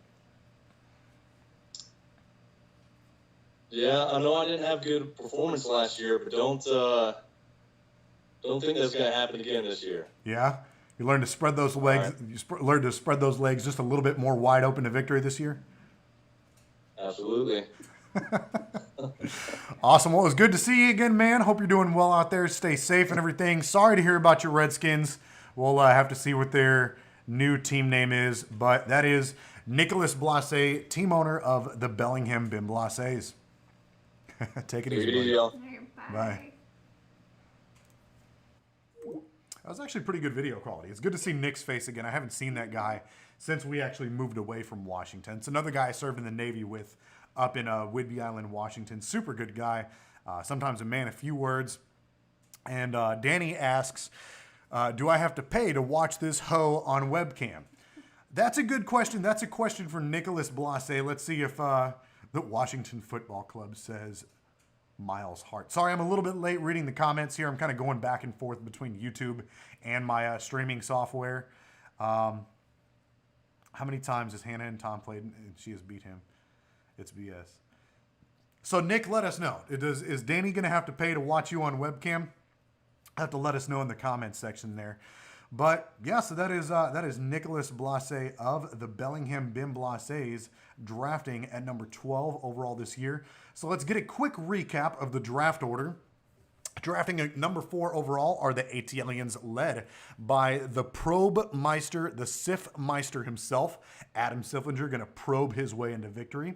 Yeah, I know I didn't have good performance last year, but don't think that's going to happen again this year. Yeah? You learned to spread those legs. Right. You learned to spread those legs just a little bit more wide open to victory this year? Absolutely. Awesome. Well, it was good to see you again, man. Hope you're doing well out there. Stay safe and everything. Sorry to hear about your Redskins. We'll have to see what their new team name is. But that is Nicholas Blase, team owner of the Bellingham Bim Blases. Take it easy, y'all. Bye. That was actually pretty good video quality. It's good to see Nick's face again. I haven't seen that guy since we actually moved away from Washington. It's another guy I served in the Navy with up in Whidbey Island, Washington. Super good guy. Sometimes a man of few words. And Danny asks, do I have to pay to watch this hoe on webcam? That's a good question. That's a question for Nicholas Blase. Let's see if the Washington Football Club says Miles Hart. Sorry, I'm a little bit late reading the comments here. I'm kind of going back and forth between YouTube and my streaming software. How many times has Hannah and Tom played and she has beat him? It's BS. So Nick, let us know. Is Danny going to have to pay to watch you on webcam? Have to let us know in the comments section there. But yeah, so that is Nicholas Blase of the Bellingham Bim Blases drafting at number 12 overall this year. So let's get a quick recap of the draft order. Drafting at number 4 overall are the ATLians, led by the Probe Meister, the Sif Meister himself, Adam Siflinger, going to probe his way into victory.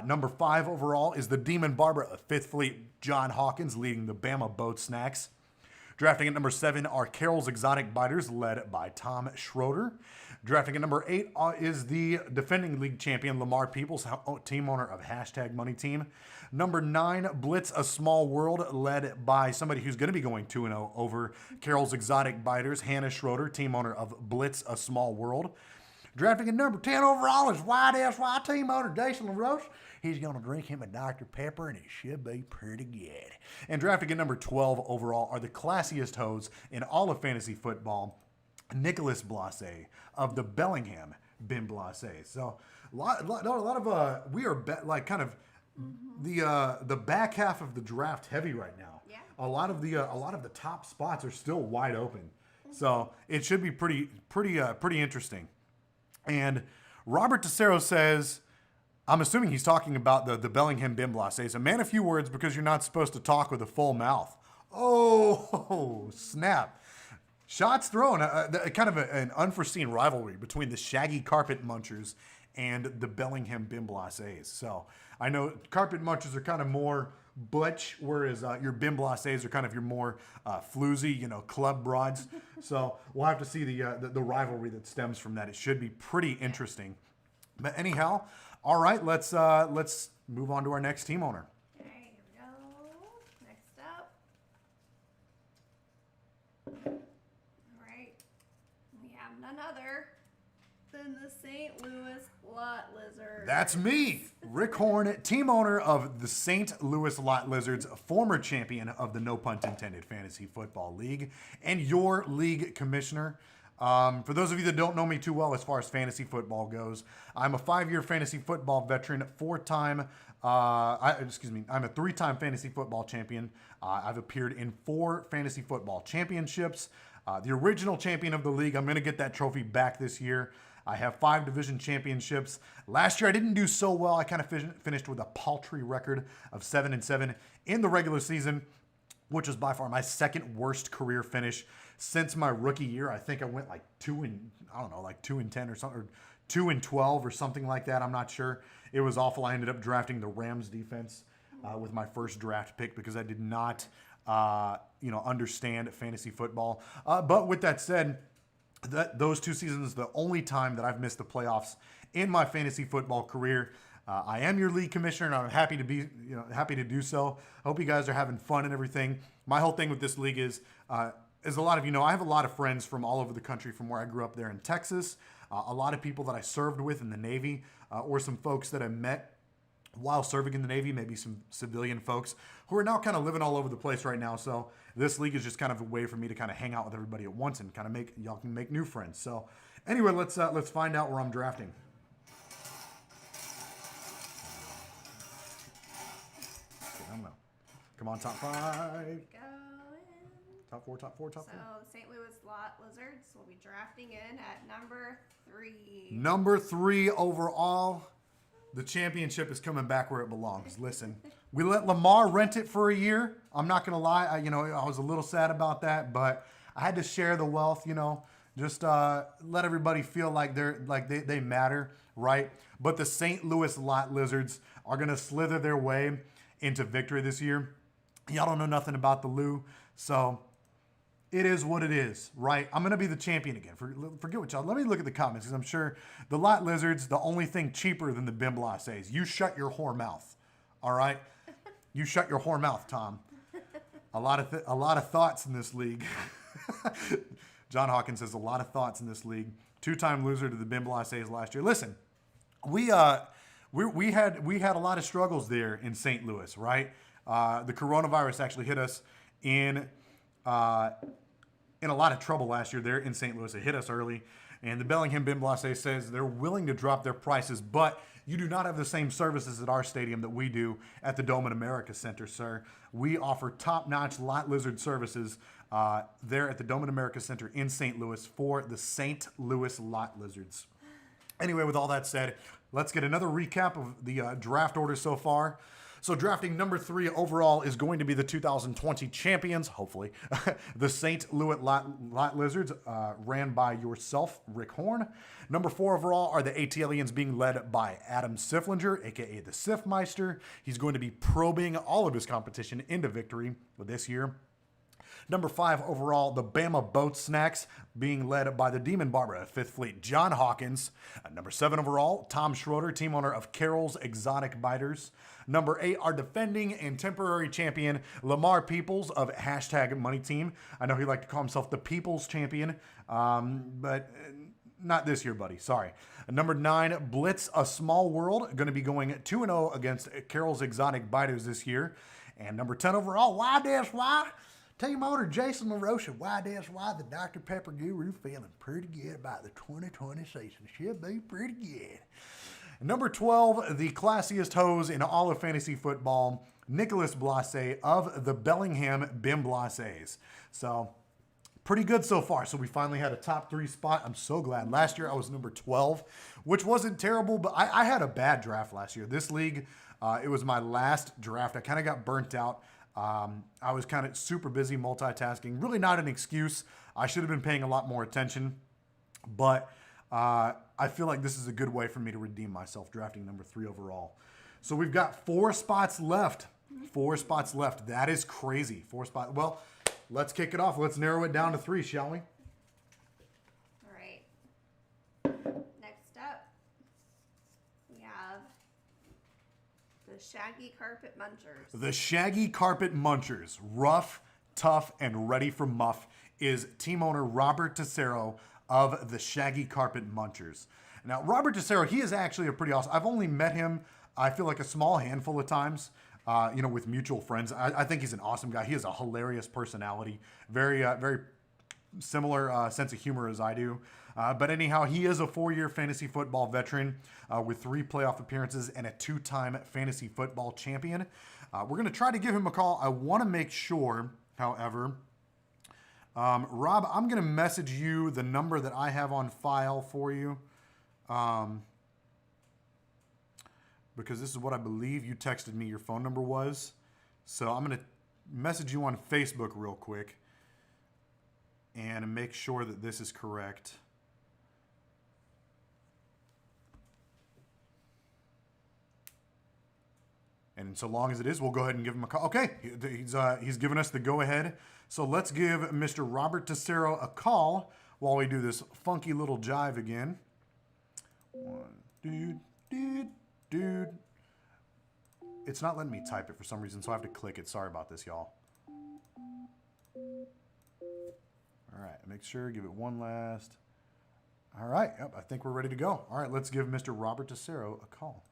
Number 5 overall is the Demon Barber of Fifth Fleet, John Hawkins, leading the Bama Boat Snacks. Drafting at number 7 are Carroll's Exotic Biters, led by Tom Schroeder. Drafting at number 8 is the defending league champion, Lamar Peoples, team owner of #MoneyTeam. Number 9, Blitz A Small World, led by somebody who's going to be going 2-0 over Carroll's Exotic Biters, Hannah Schroeder, team owner of Blitz A Small World. Drafting at number 10 overall is White SY team owner Jason LaRoche. He's going to drink him a Dr. Pepper, and it should be pretty good. And drafting at number 12 overall are the classiest hoes in all of fantasy football, Nicholas Blase of the Bellingham Bim Blase. So a lot of we are kind of the back half of the draft heavy right now. Yeah. A lot of the top spots are still wide open. So it should be pretty interesting. And Robert Tessero says, I'm assuming he's talking about the Bellingham Bim Blases. A man of few words because you're not supposed to talk with a full mouth. Oh, snap. Shots thrown. Kind of an unforeseen rivalry between the Shaggy Carpet Munchers and the Bellingham Bim Blases. So I know Carpet Munchers are kind of more butch, whereas your Bim Blases are kind of your more floozy, club broads. So we'll have to see the rivalry that stems from that. It should be pretty interesting. But anyhow, all right, let's move on to our next team owner. Okay, here we go. Next up. All right. We have none other than the St. Louis Lot Lizards. That's me, Rick Horn, team owner of the St. Louis Lot Lizards, former champion of the No Punt Intended Fantasy Football League, and your league commissioner. For those of you that don't know me too well as far as fantasy football goes, I'm a 5-year fantasy football veteran, I'm a 3-time fantasy football champion. I've appeared in 4 fantasy football championships. The original champion of the league, I'm going to get that trophy back this year. I have 5 division championships. Last year I didn't do so well. I kind of finished with a paltry record of 7-7 in the regular season, which was by far my second worst career finish since my rookie year. I think I went like 2-10 or something, or 2-12 or something like that. I'm not sure. It was awful. I ended up drafting the Rams defense with my first draft pick because I did not, understand fantasy football. But with that said, those 2 seasons, the only time that I've missed the playoffs in my fantasy football career. I am your league commissioner, and I'm happy to do so. I hope you guys are having fun and everything. My whole thing with this league is, as a lot of you know, I have a lot of friends from all over the country, from where I grew up there in Texas. A lot of people that I served with in the Navy, or some folks that I met while serving in the Navy, maybe some civilian folks who are now kind of living all over the place right now. So this league is just kind of a way for me to kind of hang out with everybody at once and kind of y'all can make new friends. So anyway, let's find out where I'm drafting. Come on, top 5. Going. Top 4. So the St. Louis Lot Lizards will be drafting in at number 3. Number 3 overall. The championship is coming back where it belongs. Listen, we let Lamar rent it for a year. I'm not gonna lie. I was a little sad about that, but I had to share the wealth. Just let everybody feel like they matter, right? But the St. Louis Lot Lizards are gonna slither their way into victory this year. Y'all don't know nothing about the Lou, so It is what it is, right? I'm going to be the champion again. Forget what y'all. Let me look at the comments because I'm sure the Lot Lizards, the only thing cheaper than the Bim Blase you shut your whore mouth. All right? You shut your whore mouth, Tom. A lot of thoughts in this league. John Hawkins says a lot of thoughts in this league. 2-time loser to the Bim Blases last year. Listen, we had a lot of struggles there in St. Louis, right? The coronavirus actually hit us in a lot of trouble last year there in St. Louis. It hit us early, and the Bellingham Bim Blase says they're willing to drop their prices, but you do not have the same services at our stadium that we do at the Dome in America Center, sir. We offer top-notch Lot Lizard services there at the Dome in America Center in St. Louis for the St. Louis Lot Lizards. Anyway, with all that said, let's get another recap of the draft order so far. So drafting number 3 overall is going to be the 2020 champions, hopefully. The St. Louis Lot Lizards, ran by yourself, Rick Horn. Number 4 overall are the ATLians being led by Adam Siflinger, a.k.a. the Sifmeister. He's going to be probing all of his competition into victory this year. Number 5 overall, the Bama Boat Snacks, being led by the Demon Barber of 5th Fleet, John Hawkins. Number 7 overall, Tom Schroeder, team owner of Carol's Exotic Biters. Number 8, our defending and temporary champion, Lamar Peoples of #MoneyTeam. I know he liked to call himself the People's Champion, but not this year, buddy. Sorry. Number 9, Blitz, A Small World, going to be going 2-0 against Carol's Exotic Biters this year. And number 10 overall, why? Team owner Jason LaRoche, why the Dr. Pepper Guru feeling pretty good about the 2020 season. Should be pretty good. Number 12, the classiest hose in all of fantasy football, Nicholas Blase of the Bellingham Bim Blases. So, pretty good so far. So we finally had a top 3 spot. I'm so glad. Last year I was number 12, which wasn't terrible, but I had a bad draft last year. This league, it was my last draft. I kind of got burnt out. I was kind of super busy multitasking. Really not an excuse. I should have been paying a lot more attention, but I feel like this is a good way for me to redeem myself, drafting number 3 overall. So we've got 4 spots left. 4 spots left. That is crazy. 4 spots. Well, let's kick it off. Let's narrow it down to 3, shall we? All right. Next up, we have the Shaggy Carpet Munchers. The Shaggy Carpet Munchers, rough, tough, and ready for muff, is team owner Robert Tessero of the Shaggy Carpet Munchers. Now, Robert Tessero, he is actually a pretty awesome. I've only met him, I feel like, a small handful of times, with mutual friends. I think he's an awesome guy. He has a hilarious personality, very similar sense of humor as I do. But anyhow, he is a 4-year fantasy football veteran with 3 playoff appearances and a 2-time fantasy football champion. We're going to try to give him a call. I want to make sure, however, Rob, I'm going to message you the number that I have on file for you, because this is what I believe you texted me your phone number was. So I'm going to message you on Facebook real quick and make sure that this is correct. And so long as it is, we'll go ahead and give him a call. Okay, he's given us the go-ahead. So let's give Mr. Robert Tessero a call while we do this funky little jive again. Dude. It's not letting me type it for some reason, so I have to click it. Sorry about this, y'all. All right, make sure, give it one last. All right, yep, I think we're ready to go. All right, let's give Mr. Robert Tessero a call.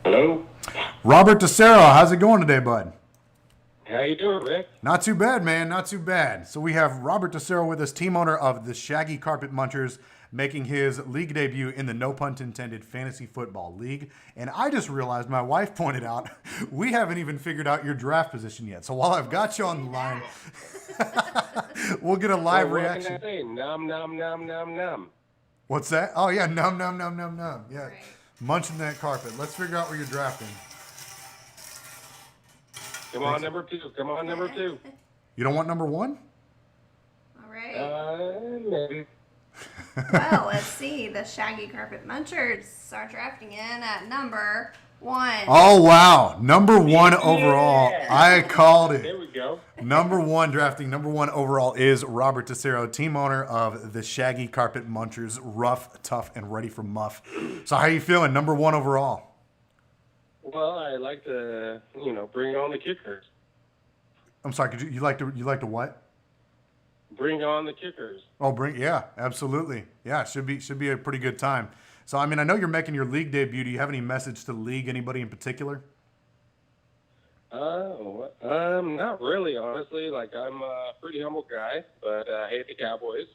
Hello? Robert Tessero, how's it going today, bud? How you doing, Rick? Not too bad, man. Not too bad. So we have Robert Tessero with us, team owner of the Shaggy Carpet Munchers, making his league debut in the No Punt Intended Fantasy Football League. And I just realized, my wife pointed out, we haven't even figured out your draft position yet. So while I've got you on the line, we'll get a live reaction. What can I say? Nom, nom, nom, nom, nom. What's that? Oh, yeah, num, num, num, num, num. Yeah, Right. Munching that carpet. Let's figure out where you're drafting. Come on, number 2. Come on, number 2. You don't want number 1? All right. Maybe. Well, let's see. The Shaggy Carpet Munchers are drafting in at number 1. Oh, wow. Number 1 overall. I called There it. we go. Number 1, drafting number 1 overall is Robert Tessero, team owner of the Shaggy Carpet Munchers. Rough, tough, and ready for muff. So how you feeling? Number 1 overall. Well, I like to, bring on the kickers. I'm sorry. Could you like to what? Bring on the kickers. Oh, yeah, absolutely. Yeah, should be a pretty good time. So, I mean, I know you're making your league debut. Do you have any message to the league? Anybody in particular? Not really, honestly. Like, I'm a pretty humble guy, but I hate the Cowboys.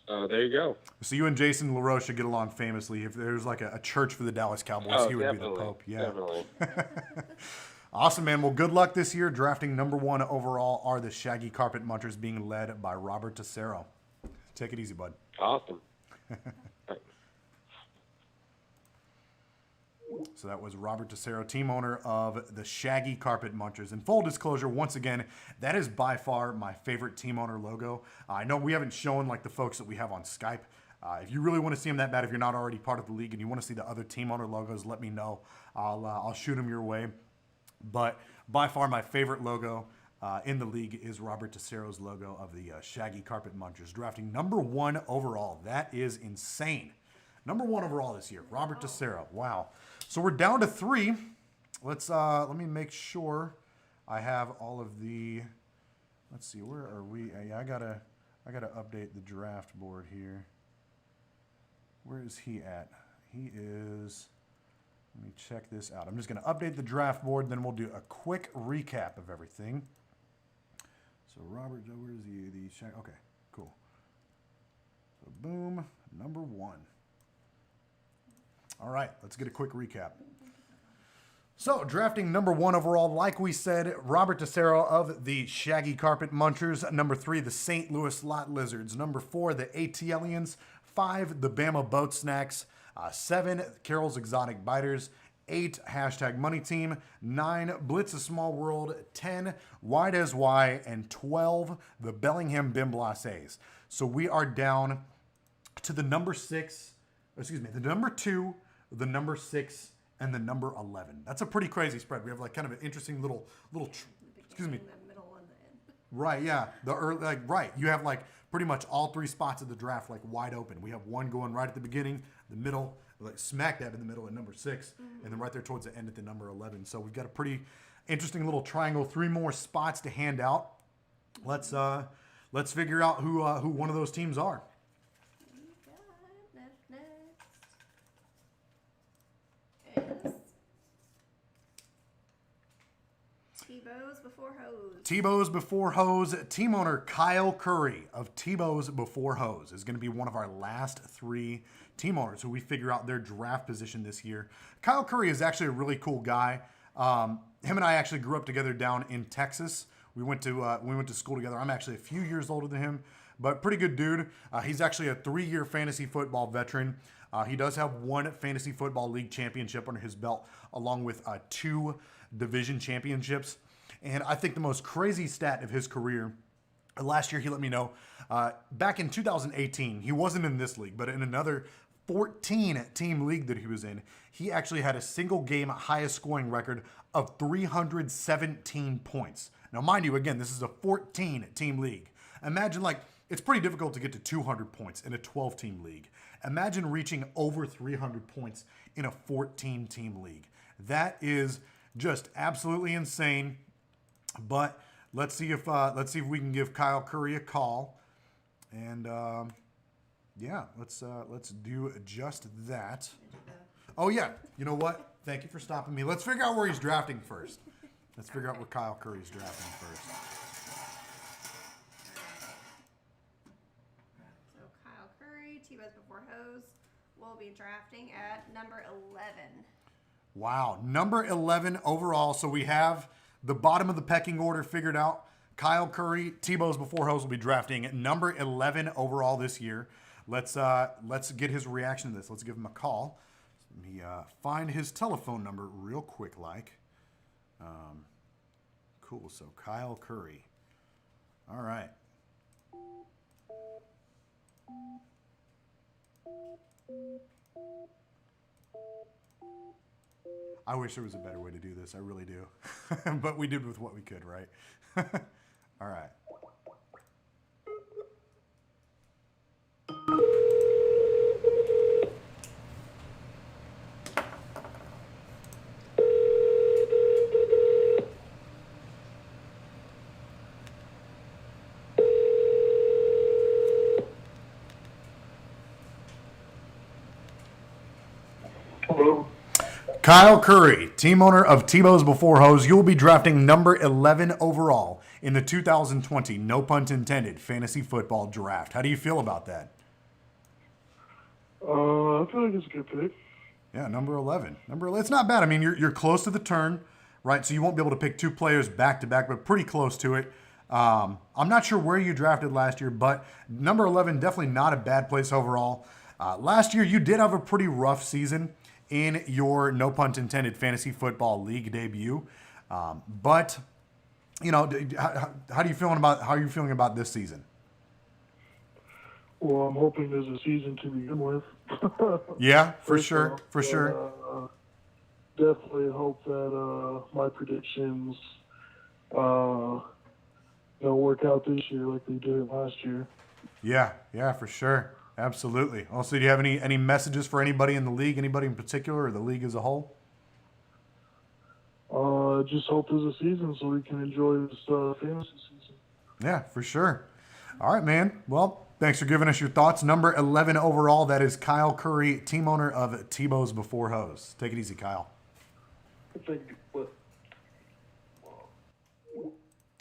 So there you go. So you and Jason LaRoche should get along famously. If there's like a church for the Dallas Cowboys, he would be the Pope. Yeah. Definitely. Awesome, man. Well, good luck this year. Drafting number 1 overall are the Shaggy Carpet Munchers, being led by Robert Tessero. Take it easy, bud. Awesome. So that was Robert Tessero, team owner of the Shaggy Carpet Munchers. And full disclosure, once again, that is by far my favorite team owner logo. I know we haven't shown like the folks that we have on Skype. If you really want to see them that bad, if you're not already part of the league and you want to see the other team owner logos, let me know. I'll shoot them your way. But by far my favorite logo in the league is Robert Tessero's logo of the Shaggy Carpet Munchers, drafting number 1 overall. That is insane. Number 1 overall this year, Robert Tessero. Wow. So we're down to 3. Let me make sure I have all of the. Let's see, where are we? Yeah, I gotta update the draft board here. Where is he at? He is. Let me check this out. I'm just gonna update the draft board, then we'll do a quick recap of everything. So Robert, where is he? Okay, cool. So boom, number 1. All right, let's get a quick recap. So, drafting number 1 overall, like we said, Robert Tessero of the Shaggy Carpet Munchers. Number 3, the St. Louis Lot Lizards. Number 4, the ATLians. 5, the Bama Boat Snacks. 7, Carol's Exotic Biters. 8, hashtag Money Team. 9, Blitz a Small World. 10, Wide as Y. And 12, the Bellingham Bim Blase. So we are down to the number 6, the number 2, the number 6, and the number 11. That's a pretty crazy spread. We have like kind of an interesting little excuse me. The middle and the end. Right, yeah. Right. You have like pretty much all 3 spots of the draft like wide open. We have one going right at the beginning, the middle, like smack dab in the middle at number 6, and then right there towards the end at the number 11. So we've got a pretty interesting little triangle. 3 more spots to hand out. Let's figure out who one of those teams are. Is Tebow's Before Hose. Tebow's Before Hose. Team owner Kyle Curry of Tebow's Before Hose is going to be one of our last 3 team owners who we figure out their draft position this year. Kyle Curry is actually a really cool guy. Him and I actually grew up together down in Texas. We went to school together. I'm actually a few years older than him, but pretty good dude. He's actually a 3-year fantasy football veteran. He does have 1 fantasy football league championship under his belt, along with 2 division championships. And I think the most crazy stat of his career, last year he let me know, back in 2018, he wasn't in this league, but in another 14-team league that he was in, he actually had a single game highest scoring record of 317 points. Now, mind you, again, this is a 14-team league. Imagine, it's pretty difficult to get to 200 points in a 12-team league. Imagine reaching over 300 points in a 14-team league. That is just absolutely insane. But let's see if we can give Kyle Curry a call, and yeah, let's do just that. Oh yeah, you know what? Thank you for stopping me. Let's figure out where he's drafting first. Let's figure out where Kyle Curry's drafting first. So Kyle Curry, Tebow's Before Hose, will be drafting at number 11. Wow, number 11 overall. So we have the bottom of the pecking order figured out. Kyle Curry, Tebow's Before Hose will be drafting at number 11 overall this year. Let's get his reaction to this. Let's give him a call. Let me find his telephone number real quick, cool. So Kyle Curry. All right. I wish there was a better way to do this. I really do. But we did with what we could, right? All right. Hello. Kyle Curry, team owner of Tebow's Before Hose. You will be drafting number 11 overall in the 2020, no pun intended, fantasy football draft. How do you feel about that? I feel like it's a good pick. Yeah, number 11. It's not bad. I mean, you're close to the turn, right? So you won't be able to pick two players back to back, but pretty close to it. I'm not sure where you drafted last year, but number 11, definitely not a bad place overall. Last year, you did have a pretty rough season in your, no pun intended, fantasy football league debut. But, you know, how are you feeling about this season? Well, I'm hoping there's a season to begin with. Yeah, for First sure, off, for but, sure. Definitely hope that my predictions work out this year like they did last year. Yeah, for sure. Absolutely. Also, do you have any messages for anybody in the league, anybody in particular, or the league as a whole? Just hope there's a season so we can enjoy this fantasy season. Yeah, for sure. All right, man. Well, thanks for giving us your thoughts. Number 11 overall, that is Kyle Curry, team owner of Tebow's Before Hose. Take it easy, Kyle. Thank you.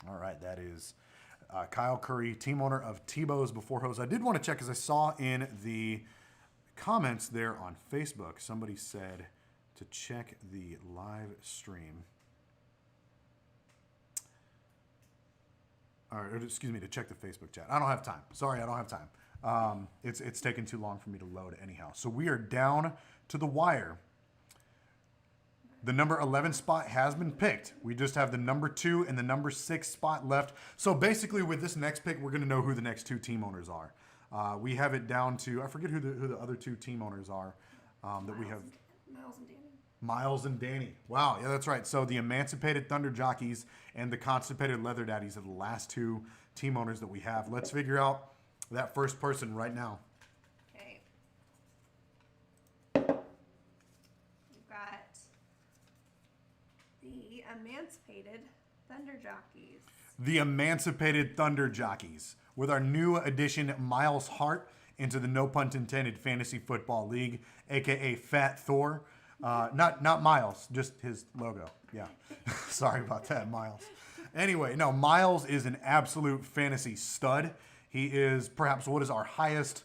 All right, that is Kyle Curry, team owner of Tebow's Before Hose. I did want to check, because I saw in the comments there on Facebook, somebody said to check the live stream. Or excuse me, to check the Facebook chat. I don't have time. Sorry, I don't have time. It's taken too long for me to load anyhow. So we are down to the wire. The number 11 spot has been picked. We just have the number 2 and the number 6 spot left. So basically with this next pick, we're going to know who the next two team owners are. We have it down to, I forget who the other two team owners are that we have. Miles and Danny. Miles and Danny. Wow, yeah, that's right. So the Emancipated Thunder Jockeys and the Constipated Leather Daddies are the last two team owners that we have. Let's figure out that first person right now. Okay. We've got the Emancipated Thunder Jockeys. The Emancipated Thunder Jockeys with our new addition, Miles Hart, into the no pun intended Fantasy Football League, aka Fat Thor. Not Miles, just his logo. Yeah. Sorry about that, Miles. Anyway, no, Miles is an absolute fantasy stud. He is perhaps what is our highest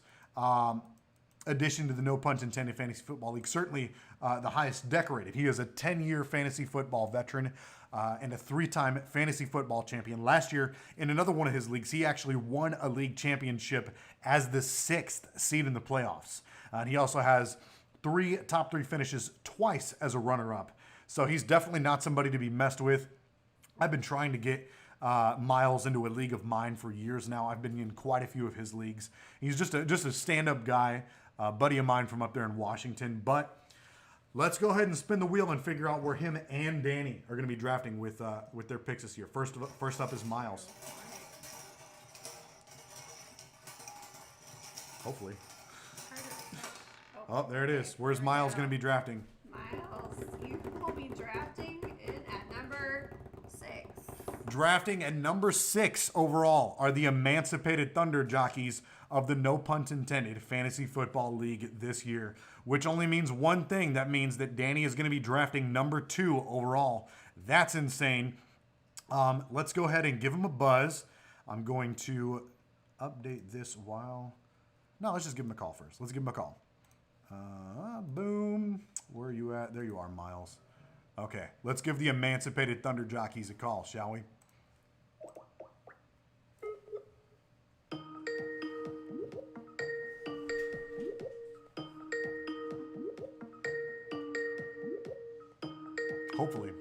addition to the no pun intended Fantasy Football League. Certainly the highest decorated. He is a 10-year fantasy football veteran and a 3-time fantasy football champion. Last year, in another one of his leagues, he actually won a league championship as the 6th seed in the playoffs. And he also has top 3 finishes twice as a runner-up. So he's definitely not somebody to be messed with. I've been trying to get Miles into a league of mine for years now. I've been in quite a few of his leagues. He's just a stand-up guy, buddy of mine from up there in Washington. But let's go ahead and spin the wheel and figure out where him and Danny are going to be drafting with their picks this year. First up is Miles. Hopefully. Oh, there it is. Where's Miles going to be drafting? Miles, you will be drafting at number 6. Drafting at number 6 overall are the Emancipated Thunder Jockeys of the no pun intended Fantasy Football League this year, which only means one thing. That means that Danny is going to be drafting number 2 overall. That's insane. Let's go ahead and give him a buzz. I'm going to update this while... No, let's just give him a call first. Let's give him a call. Boom. Where are you at? There you are, Miles. Okay, let's give the Emancipated Thunder Jockeys a call, shall we? Hopefully.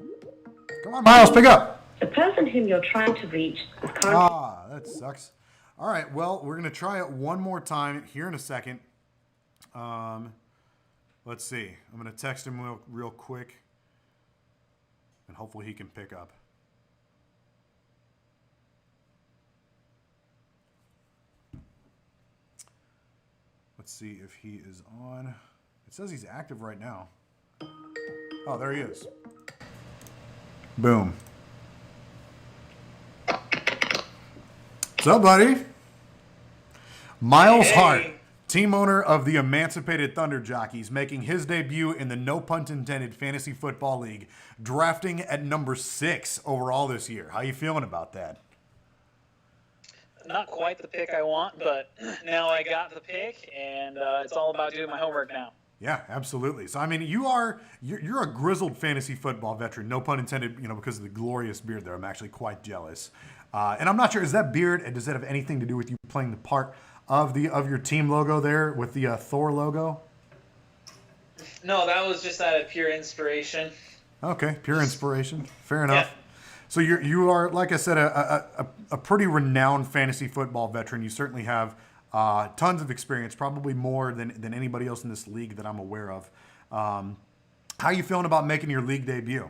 Come on, Miles, pick up. The person whom you're trying to reach is currently... That sucks. All right, well, we're going to try it one more time here in a second. Let's see. I'm going to text him real quick. and hopefully he can pick up. Let's see if he is on. It says he's active right now. Oh, there he is. Boom. What's up, buddy? Miles Hart, team owner of the Emancipated Thunder Jockeys, making his debut in the No Punt Intended Fantasy Football League, drafting at number 6 overall this year. How you feeling about that? Not quite the pick I want, but now I got the pick, and it's all about doing my homework now. Yeah, absolutely. So I mean, you're a grizzled fantasy football veteran, no pun intended. Because of the glorious beard there, I'm actually quite jealous. And I'm not sure, is that beard? And does that have anything to do with you playing the part of your team logo there with the Thor logo? No, that was just out of pure inspiration. Okay, pure inspiration. Fair enough. Yeah. So you are, like I said, a pretty renowned fantasy football veteran. You certainly have tons of experience, probably more than anybody else in this league that I'm aware of. How are you feeling about making your league debut?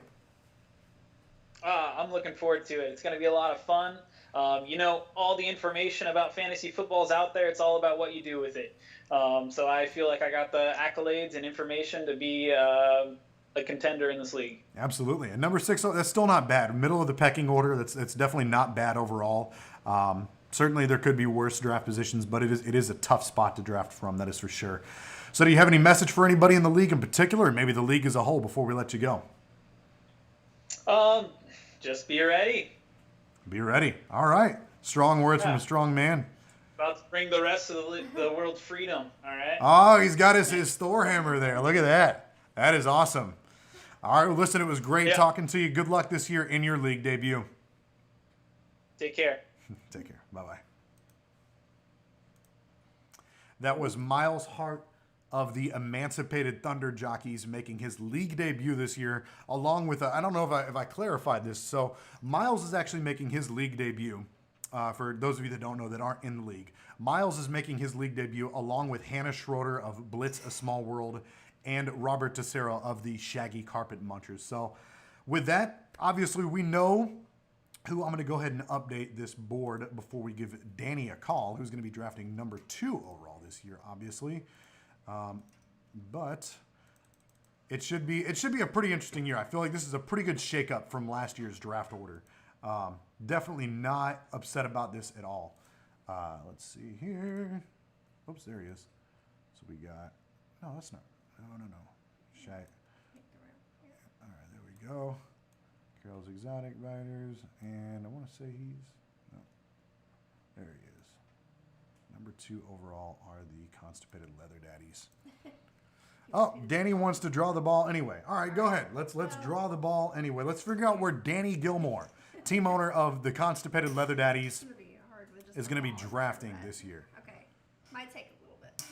I'm looking forward to it. It's going to be a lot of fun. All the information about fantasy football is out there. It's all about what you do with it. So I feel like I got the accolades and information to be a contender in this league. Absolutely. And number 6, that's still not bad. Middle of the pecking order, that's definitely not bad overall. Certainly there could be worse draft positions, but it is a tough spot to draft from, that is for sure. So do you have any message for anybody in the league in particular, or maybe the league as a whole, before we let you go? Just be ready. Be ready. All right. Strong words from a strong man. About to bring the rest of the world freedom, all right? Oh, he's got his Thor hammer there. Look at that. That is awesome. All right, well, listen, it was great talking to you. Good luck this year in your league debut. Take care. Take care. Bye-bye. That was Miles Hart of the Emancipated Thunder Jockeys making his league debut this year, along with, I don't know if I clarified this. So Miles is actually making his league debut. For those of you that don't know, that aren't in the league, Miles is making his league debut along with Hannah Schroeder of Blitz, A Small World, and Robert Tessero of the Shaggy Carpet Munchers. So with that, obviously we know who I'm going to go ahead and update this board before we give Danny a call, who's going to be drafting number 2 overall this year, obviously. But it should be a pretty interesting year. I feel like this is a pretty good shakeup from last year's draft order. Definitely not upset about this at all. Let's see here. Oops, there he is. So we got, no, that's not, no. All right, there we go. Carol's Exotic Riders, and I want to say no, there he is. Number 2 overall are the Constipated Leather Daddies. Oh, Danny wants to draw the ball anyway. All right, go ahead. Let's draw the ball anyway. Let's figure out where Danny Gilmore, team owner of the Constipated Leather Daddies, is going to be drafting this year. Okay, might take a little bit.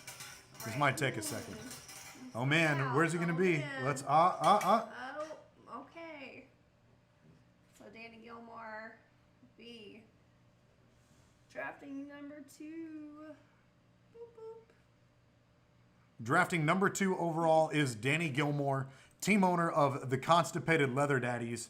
This might take a second. Oh man, where's he going to be? Man. Let's Oh, okay. So Danny Gilmore, B, drafting number 2. Boop, boop. Drafting number 2 overall is Danny Gilmore, team owner of the Constipated Leather Daddies,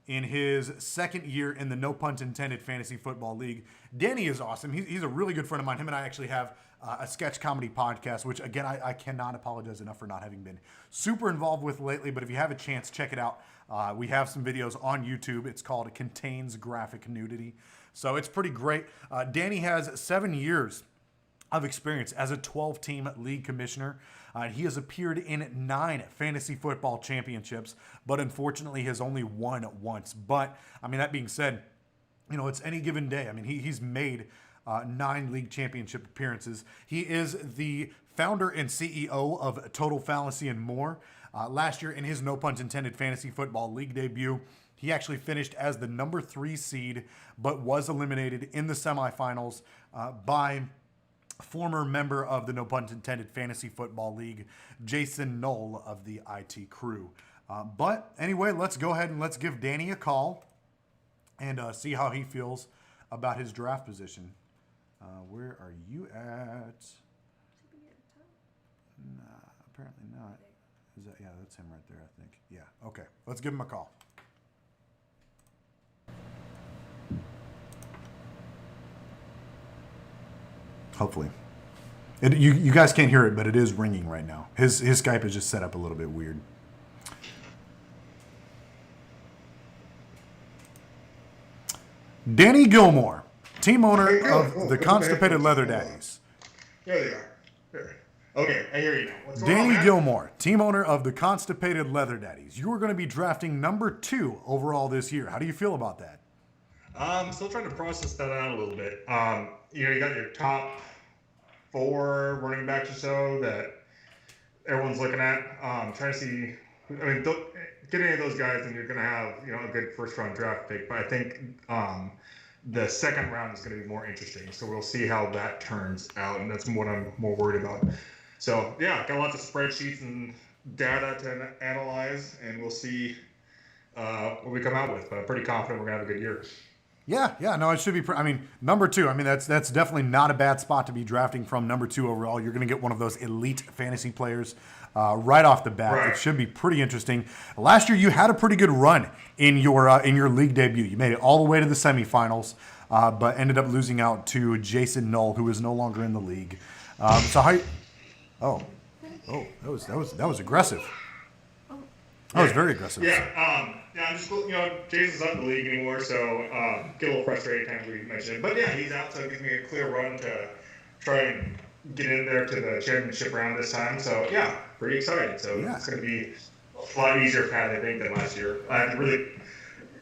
in his second year in the No Punt Intended Fantasy Football League. Danny is awesome. He's a really good friend of mine. Him and I actually have a sketch comedy podcast, which, again, I cannot apologize enough for not having been super involved with lately, but if you have a chance, check it out. We have some videos on YouTube. It's called It Contains Graphic Nudity. So it's pretty great. Danny has 7 years of experience as a 12-team league commissioner. He has appeared in 9 fantasy football championships, but unfortunately has only won once. But, I mean, that being said, it's any given day. I mean, he's made 9 league championship appearances. He is the founder and CEO of Total Fallacy and More. Last year in his No Punt Intended Fantasy Football League debut, he actually finished as the number 3 seed, but was eliminated in the semifinals by former member of the No Punt Intended Fantasy Football League, Jason Knoll of the IT Crew. But anyway, let's go ahead and let's give Danny a call and see how he feels about his draft position. Where are you at? Nah, apparently not. Is that, yeah, that's him right there, I think. Yeah, okay. Let's give him a call. Hopefully. You guys can't hear it, but it is ringing right now. His Skype is just set up a little bit weird. Danny Gilmore, team owner of the Constipated Leather Daddies. There they are. There. Okay, I hear you now. What's going Danny on, man? Gilmore, team owner of the Constipated Leather Daddies. You are going to be drafting number 2 overall this year. How do you feel about that? Still trying to process that out a little bit. You got your top 4 running backs or so that everyone's looking at. Trying to see. I mean, get any of those guys, and you're going to have a good first round draft pick. But I think the second round is going to be more interesting. So we'll see how that turns out, and that's what I'm more worried about. So yeah, got lots of spreadsheets and data to analyze, and we'll see what we come out with. But I'm pretty confident we're going to have a good year. Yeah, no, it should be. Number 2. I mean, that's definitely not a bad spot to be drafting from. Number 2 overall, you're going to get one of those elite fantasy players right off the bat. Right. It should be pretty interesting. Last year, you had a pretty good run in your league debut. You made it all the way to the semifinals, but ended up losing out to Jason Knoll, who is no longer in the league. Oh, that was aggressive. That was very aggressive. Yeah, I'm just Jason's not in the league anymore, so get a little frustrated times we mentioned it. But yeah, he's out, so it gives me a clear run to try and get in there to the championship round this time. So yeah, pretty excited. So it's going to be a lot easier path, I think, than last year. I had to really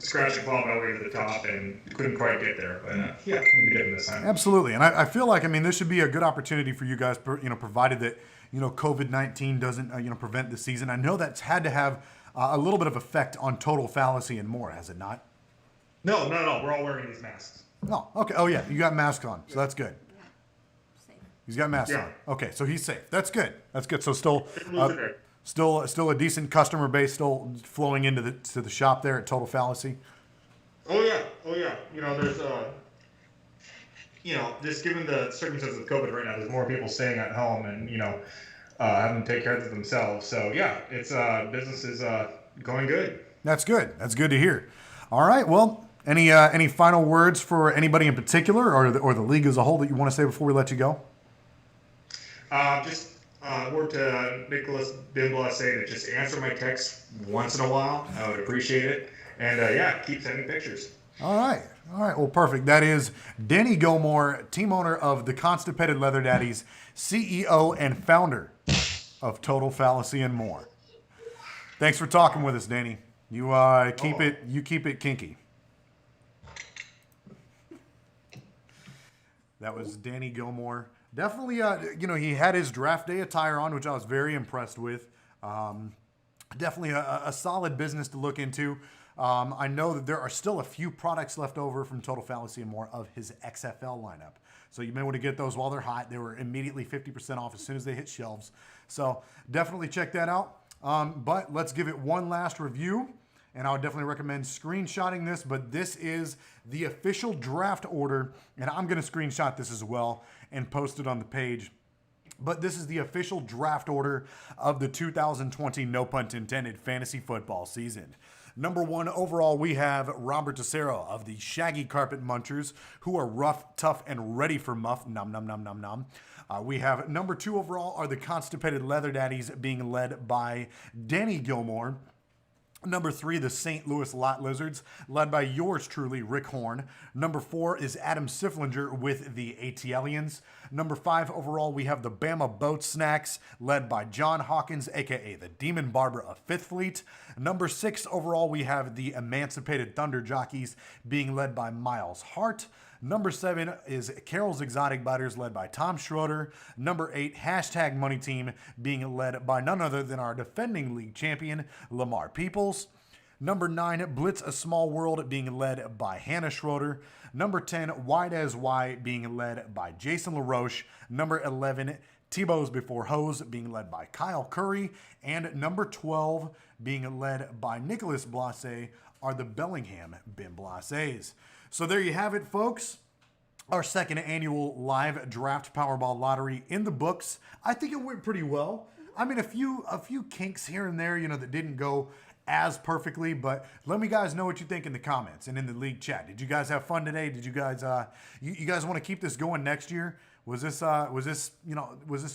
scratch and claw my way to the top and couldn't quite get there. But yeah, it'll be different this time. Absolutely, and I feel like this should be a good opportunity for you guys. Provided that COVID-19 doesn't prevent the season. I know that's had to have a little bit of effect on Total Fallacy and more, has it not? No. We're all wearing these masks. Oh, okay. Oh, yeah. You got masks on, so that's good. He's got masks Yeah. on. Okay, so he's safe. That's good. So still a decent customer base still flowing into the shop there at Total Fallacy. Oh yeah. There's just given the circumstances of COVID right now, there's more people staying at home and having to take care of themselves. So yeah, it's business is going good. That's good. That's good to hear. All right. Well, any final words for anybody in particular, or the league as a whole that you want to say before we let you go? Just word to Nicholas Bimbla saying to just answer my text once in a while. I would appreciate it. And keep sending pictures. All right. Well, perfect. That is Danny Gilmore, team owner of the Constipated Leather Daddies, CEO and founder of Total Fallacy and more. Thanks for talking with us, Danny. You keep it kinky. That was Danny Gilmore. Definitely, he had his draft day attire on, which I was very impressed with. Definitely a solid business to look into. I know that there are still a few products left over from Total Fallacy and more of his XFL lineup. So you may want to get those while they're hot. They were immediately 50% off as soon as they hit shelves. So definitely check that out. But let's give it one last review. And I would definitely recommend screenshotting this. But this is the official draft order. And I'm going to screenshot this as well and post it on the page. But this is the official draft order of the 2020, no pun intended, fantasy football season. Number 1 overall, we have Robert Tessero of the Shaggy Carpet Munchers, who are rough, tough, and ready for muff. Nom, nom, nom, nom, nom. We have number 2 overall are the Constipated Leather Daddies, being led by Danny Gilmore. Number 3, the St. Louis Lot Lizards, led by yours truly, Rick Horn. Number 4 is Adam Siflinger with the ATLians. Number 5 overall, we have the Bama Boat Snacks, led by John Hawkins, a.k.a. the Demon Barber of Fifth Fleet. Number 6 overall, we have the Emancipated Thunder Jockeys, being led by Miles Hart. Number 7 is Carol's Exotic Biters, led by Tom Schroeder. Number 8, Hashtag Money Team, being led by none other than our defending league champion, Lamar Peoples. Number 9, Blitz A Small World, being led by Hannah Schroeder. Number 10, Wide as Y, being led by Jason LaRoche. Number 11, Tebow's Before Hose, being led by Kyle Curry. And number 12, being led by Nicholas Blase, are the Bellingham Bim Blases. So there you have it, folks. Our second annual live draft Powerball lottery in the books. I think it went pretty well. I mean, a few kinks here and there, that didn't go as perfectly, but let me guys know what you think in the comments and in the league chat. Did you guys have fun today? Did you guys you guys want to keep this going next year Was this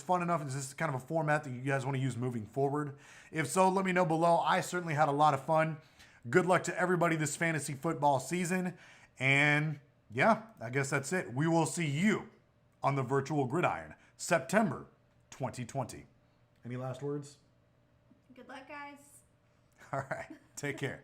fun enough? Is this kind of a format that you guys want to use moving forward? If so, let me know below. I certainly had a lot of fun. Good luck to everybody this fantasy football season. And yeah, I guess that's it. We will see you on the virtual gridiron, September 2020. Any last words? Good luck, guys. All right. Take care.